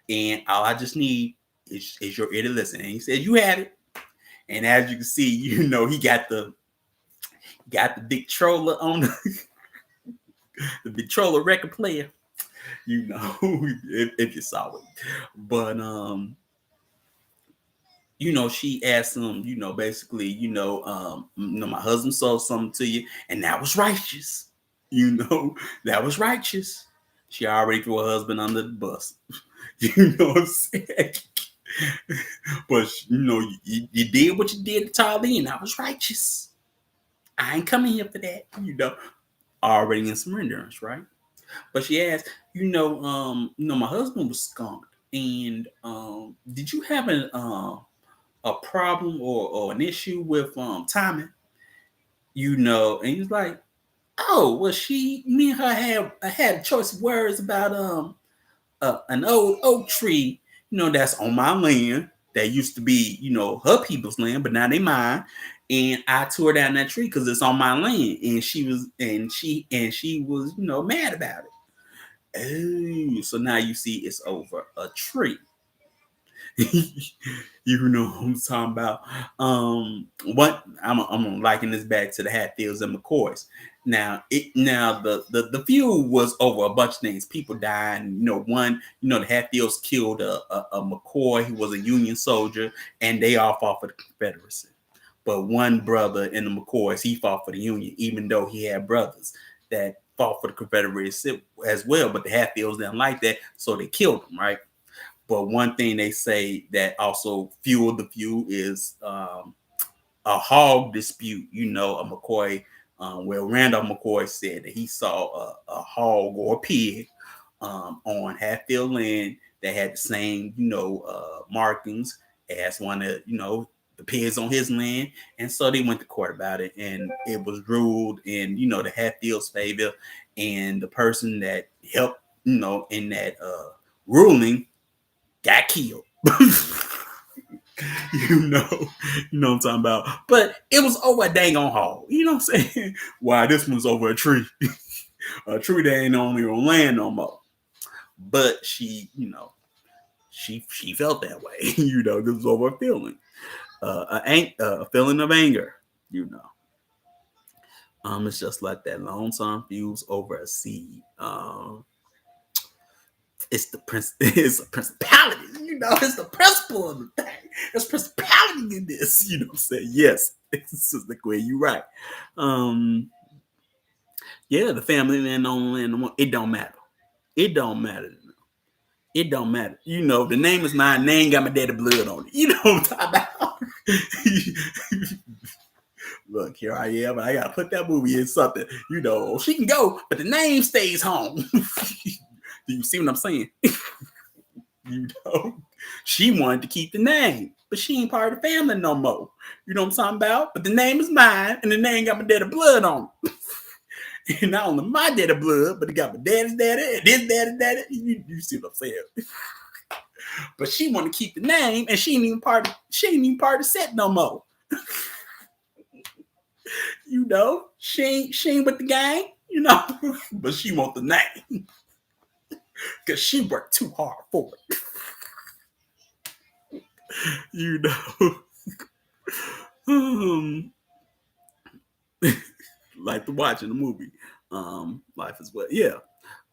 And all I just need is your ear to listen. And he says, you have it. And as you can see, he got the Victrola on the Victrola record player, if you saw it. But she asked him, basically, my husband sold something to you, and that was righteous. That was righteous. She already threw her husband under the bus. You know what I'm saying? But you did what you did to Tarlene. That was righteous. I ain't coming here for that. Already in surrenderance, right? But she asked, my husband was skunked, and did you have a problem or an issue with timing? And he's like, oh, well, me and her had a choice of words about an old oak tree, that's on my land that used to be, her people's land, but now they mine. And I tore down that tree because it's on my land. And she was mad about it. Oh, so now you see it's over a tree. You know what I'm talking about. What I'm liking this back to the Hatfields and McCoys. Now the feud was over a bunch of things. People dying. The Hatfields killed a McCoy. He was a Union soldier, and they all fought for the Confederacy. But one brother in the McCoys, he fought for the Union, even though he had brothers that fought for the Confederacy as well. But the Hatfields didn't like that, so they killed him, right? But one thing they say that also fueled the feud is a hog dispute. A McCoy, where Randolph McCoy said that he saw a hog or a pig on Hatfield land that had the same, markings as one of, the pigs on his land. And so they went to court about it, and it was ruled in, the Hatfield's favor. And the person that helped, in that ruling got killed. You know what I'm talking about. But it was over a dang on hog. You know what I'm saying? Why this one's over a tree. A tree that ain't on your land no more. But she felt that way. This was over a feeling. A feeling of anger, It's just like that lonesome fuse over a seed. It's it's a principality, it's the principle of the thing. There's principality in this, what I'm saying? Yes, this is the way you right. Yeah, the family land on land, it don't matter. It don't matter. It don't matter. The name is mine. Name got my daddy blood on it. You know what I'm talking about? look, here I am, and I gotta put that movie in something. She can go, but the name stays home. Do you see what I'm saying? you know, she wanted to keep the name, but she ain't part of the family no more. You know what I'm talking about? But the name is mine, and the name got my daddy blood on it. And not only my daddy blood, but it got my daddy's daddy and his daddy. You see what I'm saying? But she wanted to keep the name, and she ain't even part of the set no more. She ain't with the gang, but she want the name because she worked too hard for it. Like the watching the movie, Life is What. Yeah.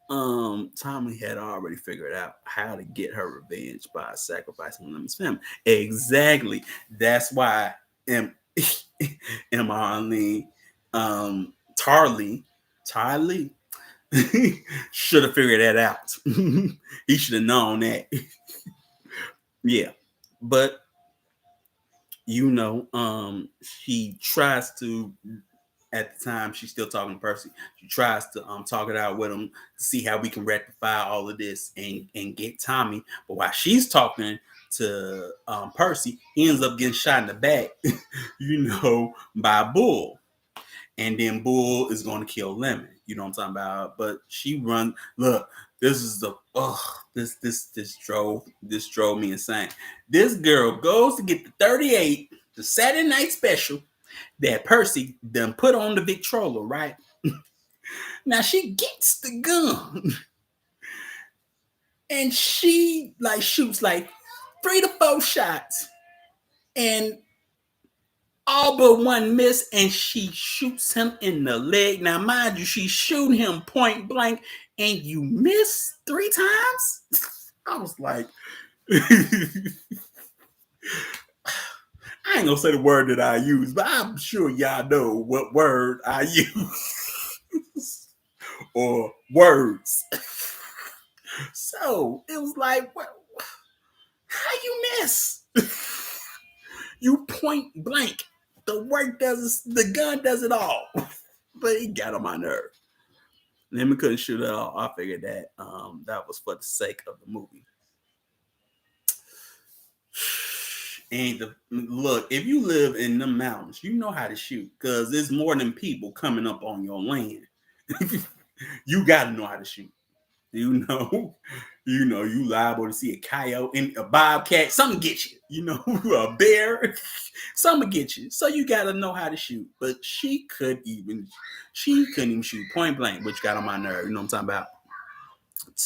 Tommy had already figured out how to get her revenge by sacrificing Lemon's family. Exactly. That's why Arlene, Tarly should have figured that out. He should have known that. Yeah. But she tries to, at the time she's still talking to Percy. She tries to talk it out with him to see how we can rectify all of this and get Tommy. But while she's talking to Percy, he ends up getting shot in the back, by Bull. And then Bull is going to kill Lemon. You know what I'm talking about? But she runs. Look, this is this drove me insane. This girl goes to get the 38, the Saturday night special that Percy done put on the Victrola, right? Now she gets the gun and she shoots 3 to 4 shots and all but one miss, and she shoots him in the leg. Now, mind you, she's shooting him point blank and you miss 3 times? I was like, I ain't gonna say the word that I use, but I'm sure y'all know what word I use. Or words. So it was like, how you miss? You point blank. The gun does it all. But he got on my nerve. Lemon couldn't shoot it all. I figured that that was for the sake of the movie. And look, if you live in the mountains, you know how to shoot because there's more than people coming up on your land. You gotta know how to shoot. You liable to see a coyote and a bobcat, something get you. A bear, something get you. So you gotta know how to shoot. But she couldn't even shoot point blank, which got on my nerve. You know what I'm talking about?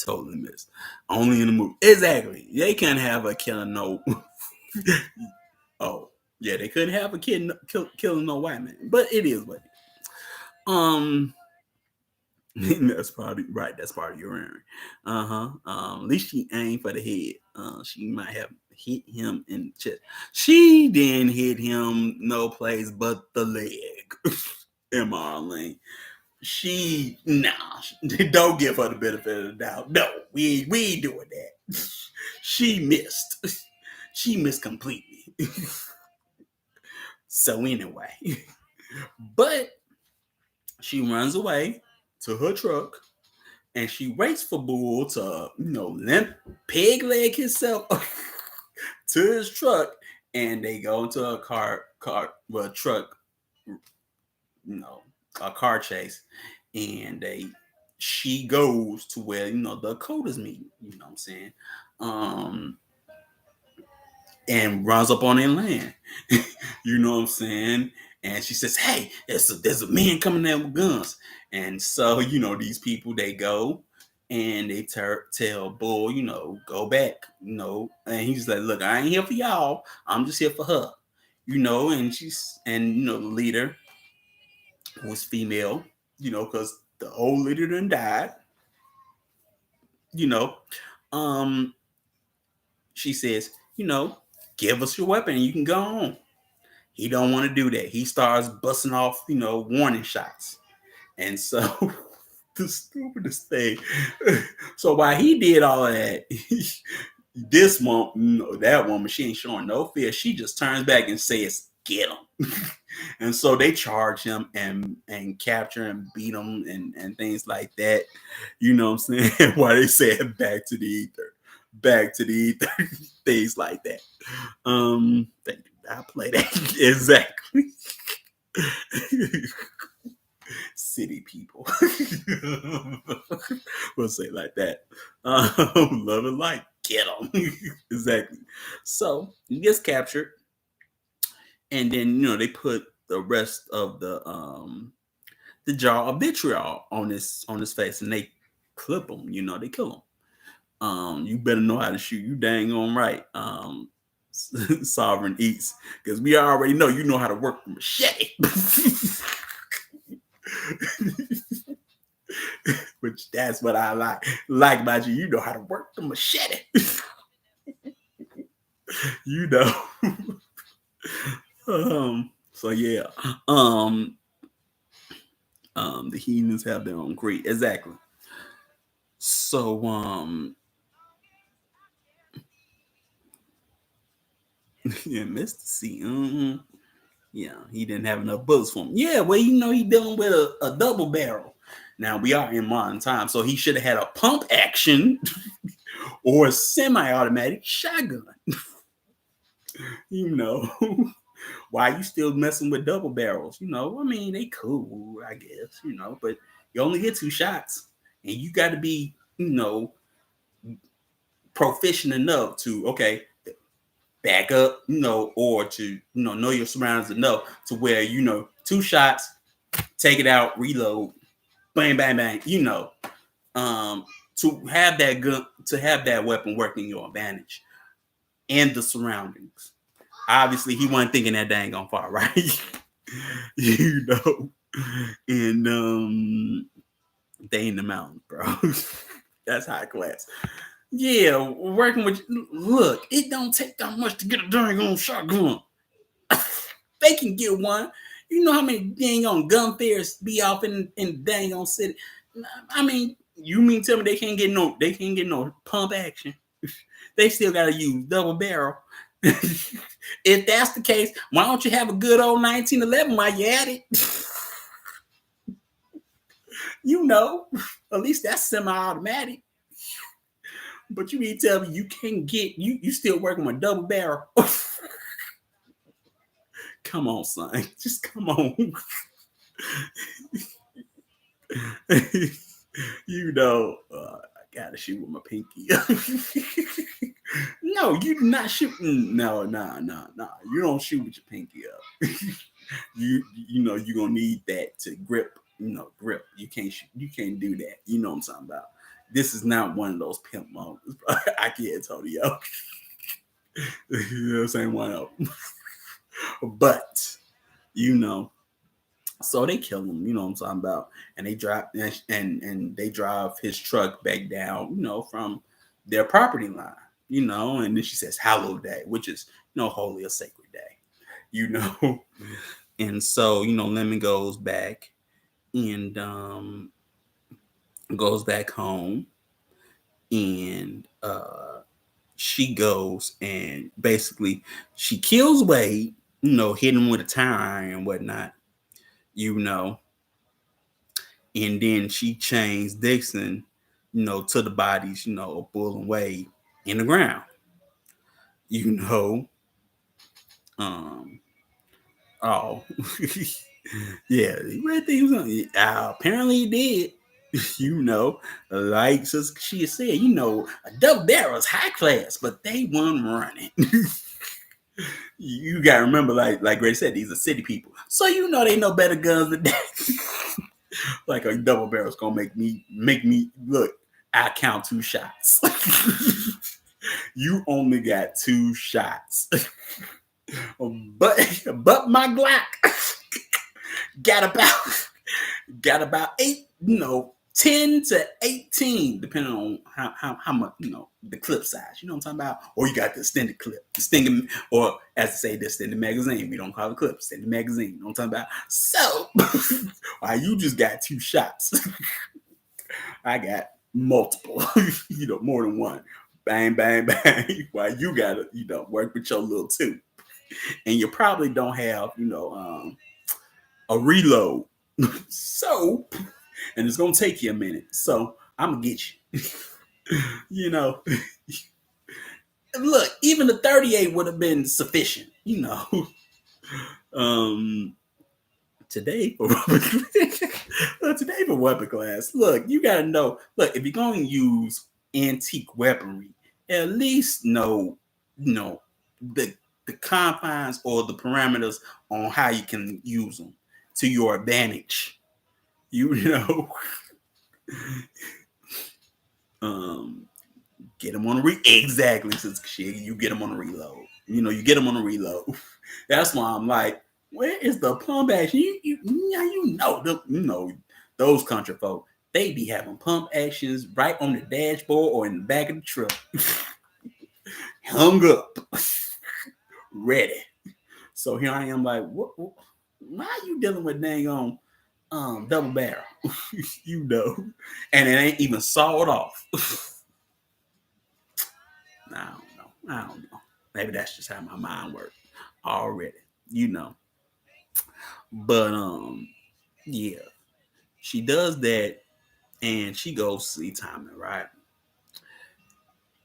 Totally missed. Only in the movie. Exactly. They can't have a killing no. Oh, yeah, they couldn't have a kid killing no white man. But it is what it is. That's probably right. That's part of your memory. At least she aimed for the head. She might have hit him in the chest. She didn't hit him no place but the leg. Marlene. Don't give her the benefit of the doubt. No, we ain't doing that. She missed. She missed completely. So anyway, but she runs away to her truck and she waits for Bull to, limp peg leg himself to his truck, and they go into a truck, a car chase, and she goes to where the Dakotas meet. You know what I'm saying? And runs up on their land. You know what I'm saying? And she says, "Hey, there's a man coming there with guns." And so, these people, they go and they tell Bull, go back, and he's like, "Look, I ain't here for y'all. I'm just here for her." And the leader was female, because the old leader done died. She says, "Give us your weapon and you can go on." He don't want to do that. He starts busting off, warning shots. And so the stupidest thing. So while he did all of that, that woman, she ain't showing no fear. She just turns back and says, "Get him." And so they charge him and capture and beat him and things like that. You know what I'm saying? Why they said back to the ether, back to the ether, things like that. Thank you. I play that exactly. City people. We'll say it like that. Love and light, get them. Exactly. So he gets captured, and then they put the rest of the jar of vitriol on his face, and they clip him. They kill him. You better know how to shoot. You dang on right. Sovereign eats, because we already know you know how to work the machete. Which that's what I like about you. You know how to work the machete. you know. So yeah. The heathens have their own creed. Exactly. So yeah, Mr. C. Yeah, he didn't have enough bullets for him. Yeah, well, he dealing with a double barrel. Now we are in modern times, so he should have had a pump action or a semi-automatic shotgun. you know, why you still messing with double barrels? I mean, they cool, I guess. But you only get 2 shots, and you got to be, proficient enough to back up, or to know your surroundings enough to where 2 shots, take it out, reload, bang, bang, bang. To have that gun, to have that weapon work in your advantage and the surroundings. Obviously, he wasn't thinking that dang on far, right? And they in the mountains, bro. That's high class. Yeah, working with. Look, it don't take that much to get a dang on shotgun. They can get one. You know how many dang on gun fairs be off in dang on city? I mean, you mean tell me they can't get no pump action? They still gotta use double barrel. If that's the case, why don't you have a good old 1911 while you at it? At least that's semi-automatic. But you mean tell me you can't get you still working with double barrel? Come on, son. Just come on. I gotta shoot with my pinky. No, you do not shoot. No. You don't shoot with your pinky up. You're gonna need that to grip. Grip. You can't shoot. You can't do that. You know what I'm talking about. This is not one of those pimp moments. I can't tell you. You know what I'm saying? One of them. But so they kill him, you know what I'm talking about, and they drive and they drive his truck back down, from their property line, and then she says hallowed day, which is holy a sacred day, and so Lemon goes back and goes back home, and she goes and basically she kills Wade, hitting him with a tire iron and whatnot, and then she chains Dixon, to the bodies, of Bull and Wade in the ground. Oh, yeah, he read things on. Apparently he did. Like she said, a double barrel is high class, but they weren't running. You gotta remember, like Grace said, these are city people, so they know better guns than that. Like a double barrel's gonna make me look. I count 2 shots. You only got 2 shots, but my Glock got about 8, 10 to 18, depending on how much, the clip size, you know what I'm talking about? Or you got the extended clip, or as I say, the extended magazine. We don't call it clip, extended magazine, you know what I'm talking about? So, why you just got 2 shots? I got multiple, more than one. Bang, bang, bang. Why you gotta, work with your little 2. and you probably don't have, a reload. So, and it's gonna take you a minute. So I'm gonna get you. you know, Look, even the 38 would have been sufficient. Um, today for today for weapon class. Look, you gotta know. Look, if you're going to use antique weaponry, at least know, you know, the the confines or the parameters on how you can use them to your advantage. You know, um, get them on a exactly. Since shit, you get them on a reload. You get them on a reload. That's why I'm like, where is the pump action? Those country folk. They be having pump actions right on the dashboard or in the back of the truck, hung up, ready. So here I am, like, why are you dealing with dang on double barrel? And it ain't even sawed off. I don't know. Maybe that's just how my mind works already, you know. But yeah, she does that, and she goes see Tommy, right?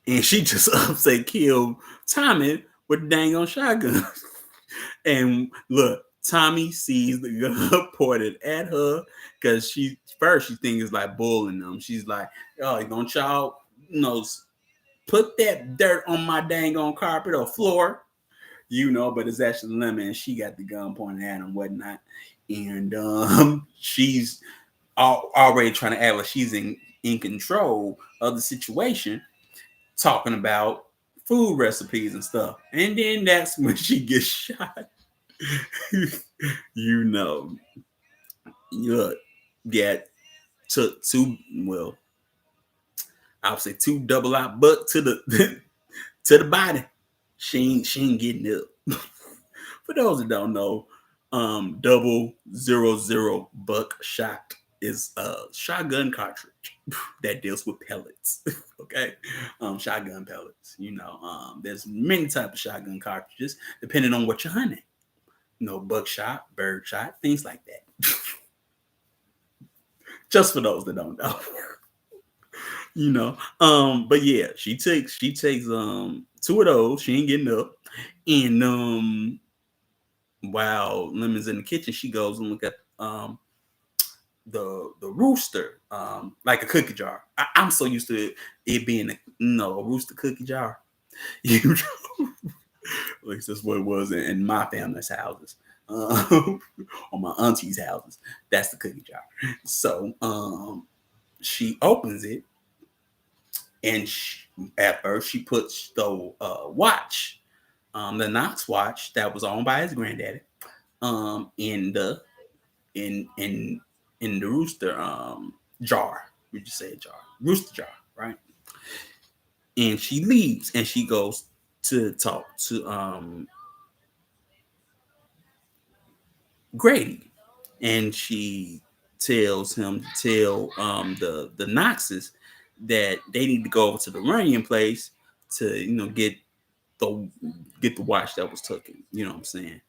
And she just upset killed Tommy with the dang on shotgun. And look, Tommy sees the gun pointed at her because she thinks it's like bullying them. She's like, "Oh, don't y'all, put that dirt on my dang on carpet or floor." But it's actually Lemon. She got the gun pointed at him and whatnot. And she's already trying to act like she's in control of the situation, talking about food recipes and stuff. And then that's when she gets shot. you know, Look, yeah, took two, well, I would say two double out, but to the to the body. She ain't getting up. For those that don't know, 000 buckshot is a shotgun cartridge that deals with pellets. Okay, shotgun pellets. There's many types of shotgun cartridges depending on what you're hunting. Buckshot, birdshot, things like that. Just for those that don't know. But yeah, she takes two of those. She ain't getting up, and while Lemon's in the kitchen, she goes and look at the rooster, like a cookie jar. I'm so used to it being a rooster cookie jar. At least that's what it was in my family's houses, or my auntie's houses. That's the cookie jar. So she opens it, and at first she puts the watch, the Knox watch that was owned by his granddaddy, in the in the rooster jar. We just say jar, rooster jar, right? And she leaves, and she goes to talk to Grady, and she tells him to tell the Knoxes that they need to go over to the Runyon place to the get the watch that was taken. You know what I'm saying?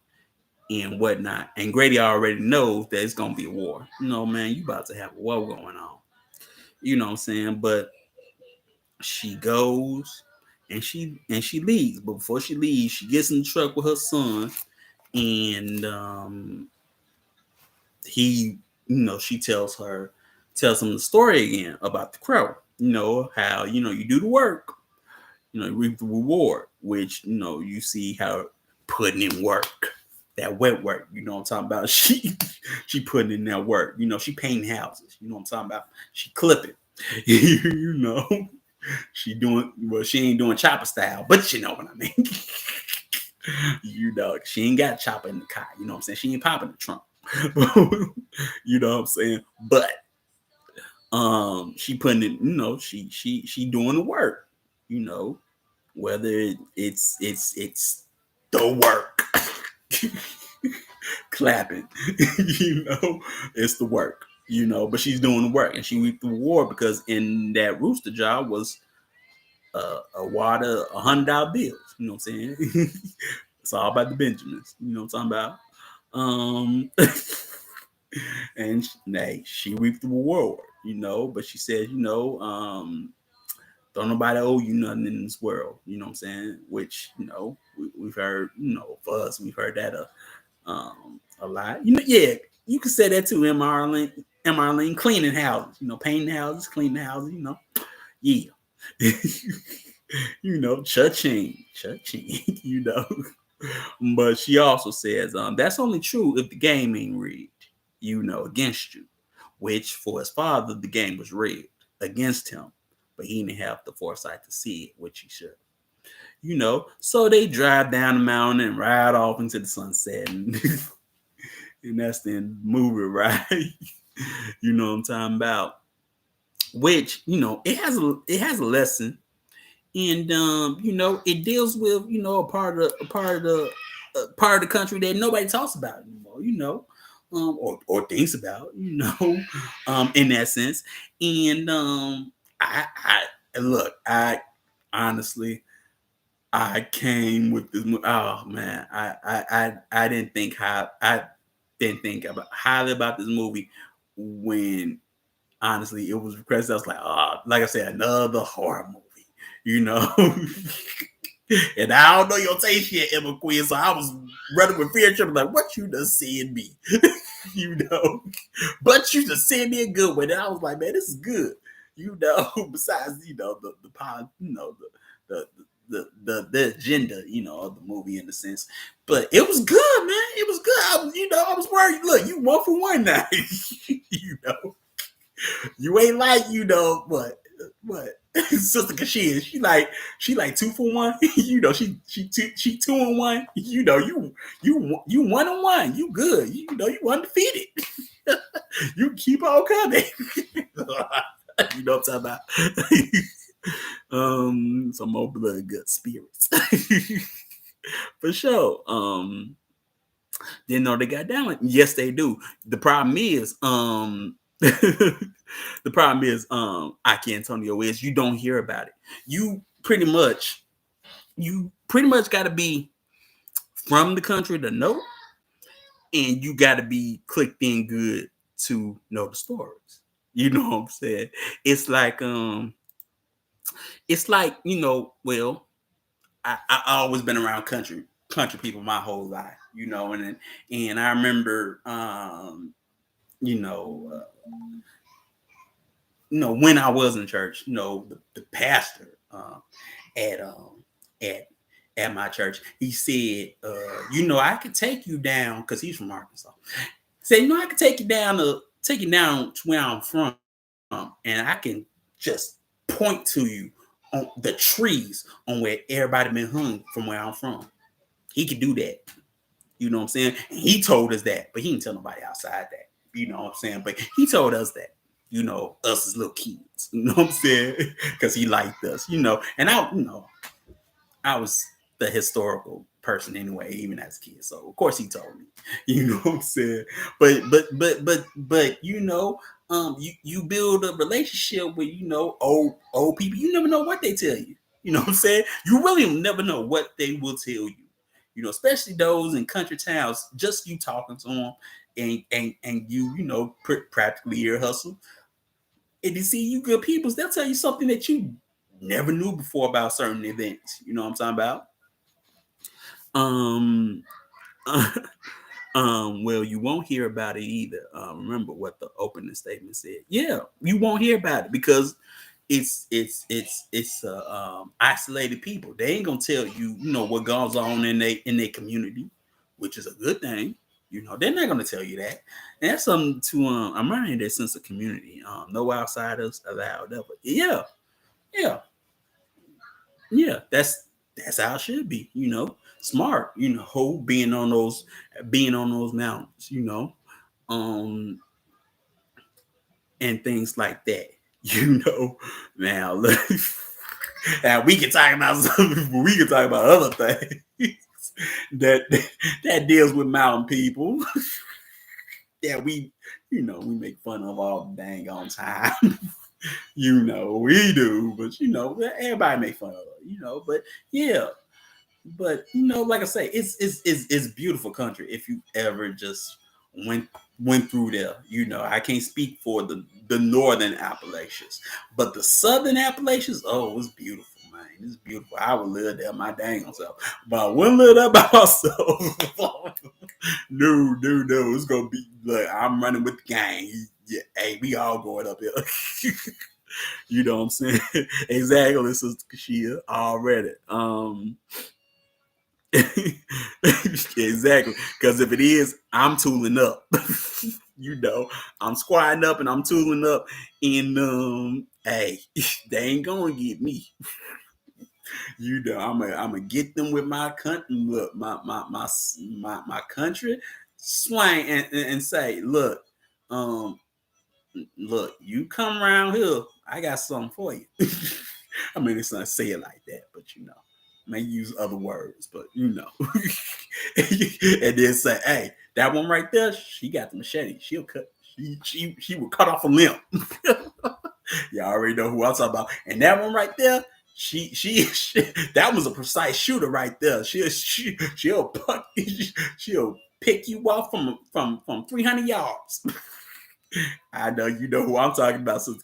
And whatnot. And Grady already knows that it's gonna be a war. Man, you about to have a war going on. You know what I'm saying? But she goes and she leaves. But before she leaves, she gets in the truck with her son, and he, she tells him the story again about the crow. How you do the work, you reap the reward, which you see how putting in work, that wet work. You know what I'm talking about? She putting in that work. She painting houses. You know what I'm talking about? She clipping. you know, she doing, well, she ain't doing chopper style, but you know what I mean. She ain't got chopper in the car. You know what I'm saying? She ain't popping the trunk. You know what I'm saying? But she putting it, she doing the work. Whether it's the work. Clapping. It's the work. But she's doing the work, and she reaped the reward, because in that rooster job was a wad of $100 bills. You know what I'm saying? It's all about the Benjamins. You know what I'm talking about? Um, and she reaped the reward, but she said, don't nobody owe you nothing in this world. You know what I'm saying? Which, we've heard, for us, we've heard that a lot. Yeah, you could say that too, M. Arlene, cleaning houses, painting houses, cleaning houses, yeah. Cha-ching, But she also says, that's only true if the game ain't rigged, against you. Which for his father, the game was rigged against him, but he didn't have the foresight to see it, which he should. So they drive down the mountain and ride off into the sunset, and that's the movie, right? You know what I'm talking about? Which it has a lesson, and it deals with a part of the country that nobody talks about anymore, or thinks about, in that sense. And I look, I honestly, I came with this. Oh man, I didn't think about highly about this movie when honestly it was requested. I was like, like I said, another horror movie, you know. And I don't know your taste yet, Emma Quinn. So I was running with fear, tripping like, what you done seeing me, you know? But you just seeing me a good one. And I was like, man, this is good, Besides, the the agenda, of the movie in a sense. But it was good, man. It was good. I was worried. Look, you 1 for 1 now. You ain't like, what Sister Kashia. She like 2 for 1. She 2 and 1. You 1 and 1. You good. You undefeated. You keep on coming. You know what I'm talking about? Some more blood, good spirits. For sure. Didn't know they got down. Yes, they do. The problem is, Ike Antonio, is you don't hear about it. You pretty much got to be from the country to know, and you got to be clicked in good to know the stories. You know what I'm saying? It's like well, I always been around country people my whole life, and I remember you know when I was in church, the pastor at at at my church, he said, I could take you down, because he's from Arkansas. He said, I could take you down to where I'm from, and I can just point to you on the trees on where everybody been hung from where I'm from. He could do that. You know what I'm saying? And he told us that, but he didn't tell nobody outside that. You know what I'm saying? But he told us that, us as little kids. You know what I'm saying? Because he liked us, And I was the historical person anyway, even as a kid. So of course he told me. You know what I'm saying? But you build a relationship with old people. You never know what they tell you. You know what I'm saying? You really never know what they will tell you. Especially those in country towns. Just you talking to them, and you practically ear hustle. And you see, you good peoples, they'll tell you something that you never knew before about certain events. You know what I'm talking about? Well, you won't hear about it either. Remember what the opening statement said. Yeah, you won't hear about it because it's isolated people. They ain't gonna tell you, what goes on in their community, which is a good thing. They're not gonna tell you that. And that's something to I'm learning that sense of community. No outsiders allowed. Ever. Yeah, yeah, yeah. That's how it should be. Smart. Being on those mountains. Um, and things like that. Now look, now we can talk about something. We can talk about other things that that deals with mountain people. Yeah, we make fun of all the dang on time. We do, but everybody make fun of it. But yeah, but like I say, it's beautiful country if you ever just went went through there. I can't speak for the northern Appalachians, but the southern Appalachians, oh, it's beautiful, man. It's beautiful. I would live there my dang self, but I wouldn't live there by myself. No. It's gonna be like I'm running with the gang. Yeah, hey, we all going up here. You know what I'm saying? Exactly, Sister Kashia already. Exactly. Because if it is, I'm tooling up. you know, I'm squatting up and I'm tooling up, and hey, they ain't gonna get me. I'm gonna get them with my country, look, my country swing and say, um, look, you come around here, I got something for you. I mean, it's not say it like that, but may use other words, but and then say, hey, that one right there, she got the machete. She'll cut. She will cut off a limb. You already know who I'm talking about. And that one right there, she that was a precise shooter right there. She'll pick you off from 300 yards. I know you know who I'm talking about. So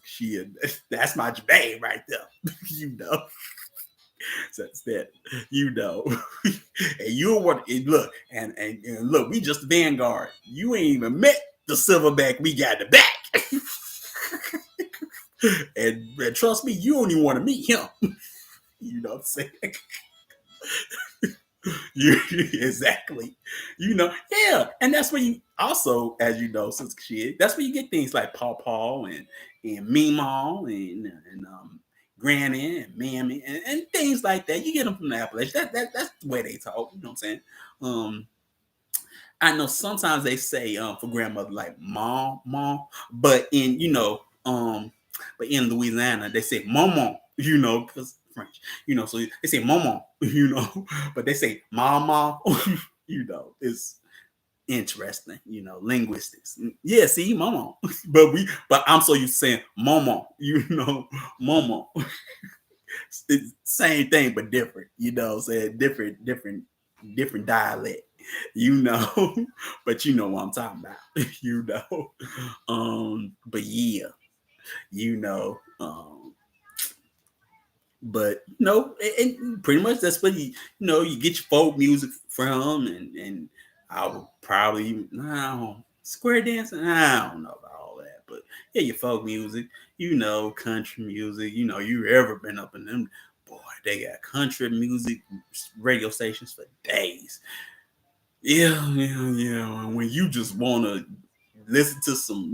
that's my Janae right there. you know. That's that. You know. And you want and look and look, we just the vanguard. You ain't even met the silverback we got in the back. and trust me, you don't even want to meet him. You know what I'm saying? Exactly. Yeah. And that's where you also, as you know, since shit, that's where you get things like Paw Paw and Meemaw and Granny and Mammy and things like that. You get them from the Appalachians. That's the way they talk. You know what I'm saying? Um, I know sometimes they say for grandmother like mom, but but in Louisiana they say mama, because French, so they say mama, but they say mama, it's interesting, linguistics. Yeah, see, mama, but I'm so used to saying mama, mama. It's same thing but different, saying different dialect, but you know what I'm talking about, but yeah, you know, but and pretty much that's what you get your folk music from, and I would probably square dancing. I don't know about all that, but yeah, your folk music, country music. You ever been up in them? Boy, they got country music radio stations for days. Yeah. And when you just want to listen to some,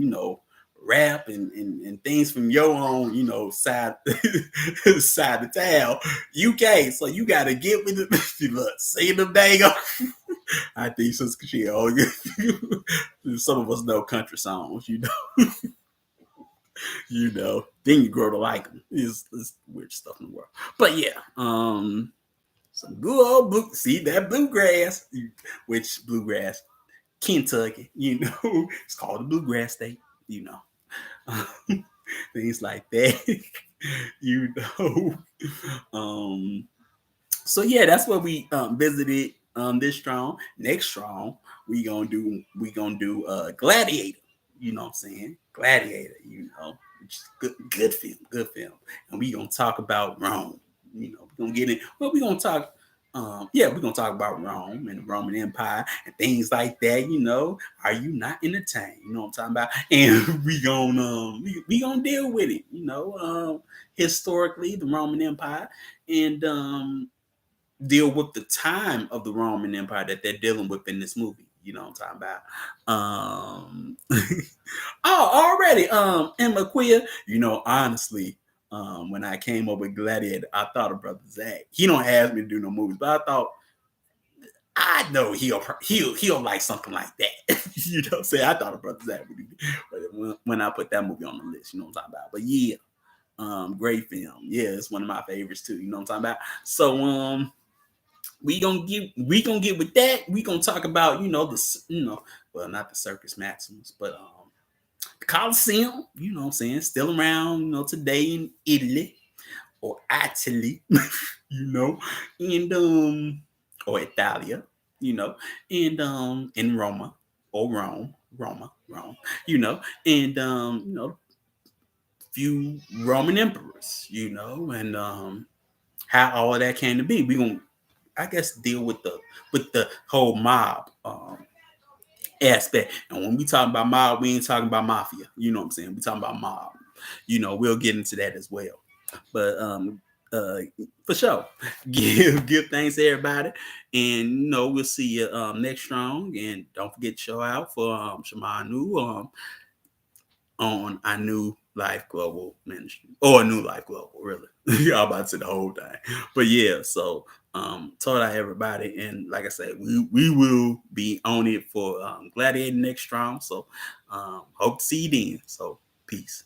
rap and things from your own, side side of town, UK. So you got to get with it. Look, see them dang. I think since she, some of us know country songs, then you grow to like them. It's weird stuff in the world, but yeah, some good old blue. See that bluegrass, which bluegrass, Kentucky. It's called the bluegrass state. Things like that. you know. Um, so yeah, that's what we visited this strong. Next strong, we gonna do Gladiator. You know what I'm saying? Gladiator, which is good film. And we gonna talk about Rome. We're gonna get in. Well, we're gonna talk. We're gonna talk about Rome and the Roman Empire and things like that. Are you not entertained? You know what I'm talking about? And we gonna deal with it. Historically, the Roman Empire, and deal with the time of the Roman Empire that they're dealing with in this movie. You know what I'm talking about? Oh, already, Emma Queer. Honestly, when I came up with Gladiator, I thought of Brother Zach. He don't ask me to do no movies, but I thought I know he'll like something like that. You know what I'm saying? I thought of Brother Zach would do, but when I put that movie on the list, you know what I'm talking about. But yeah, great film. Yeah, it's one of my favorites too. You know what I'm talking about. So we gonna get with that. We gonna talk about well, not the Circus Maximus, but the Coliseum. You know what I'm saying, still around today in Italy or Italy. you know and or Italia, you know, and in Roma or Rome, you know, and you know, few Roman emperors, you know, and how all of that came to be. We gonna, I guess, deal with the whole mob aspect. And when we talk about mob, we ain't talking about mafia. You know what I'm saying? We talking about mob. You know, we'll get into that as well. But uh for sure. Give thanks to everybody. And you know, we'll see you next strong. And don't forget to show out for Shamanu on our new life global ministry. Or a new life global, really. Y'all about to say the whole thing. But yeah, so told out everybody, and like I said, we will be on it for Gladiator next strong. So hope to see you then. So peace.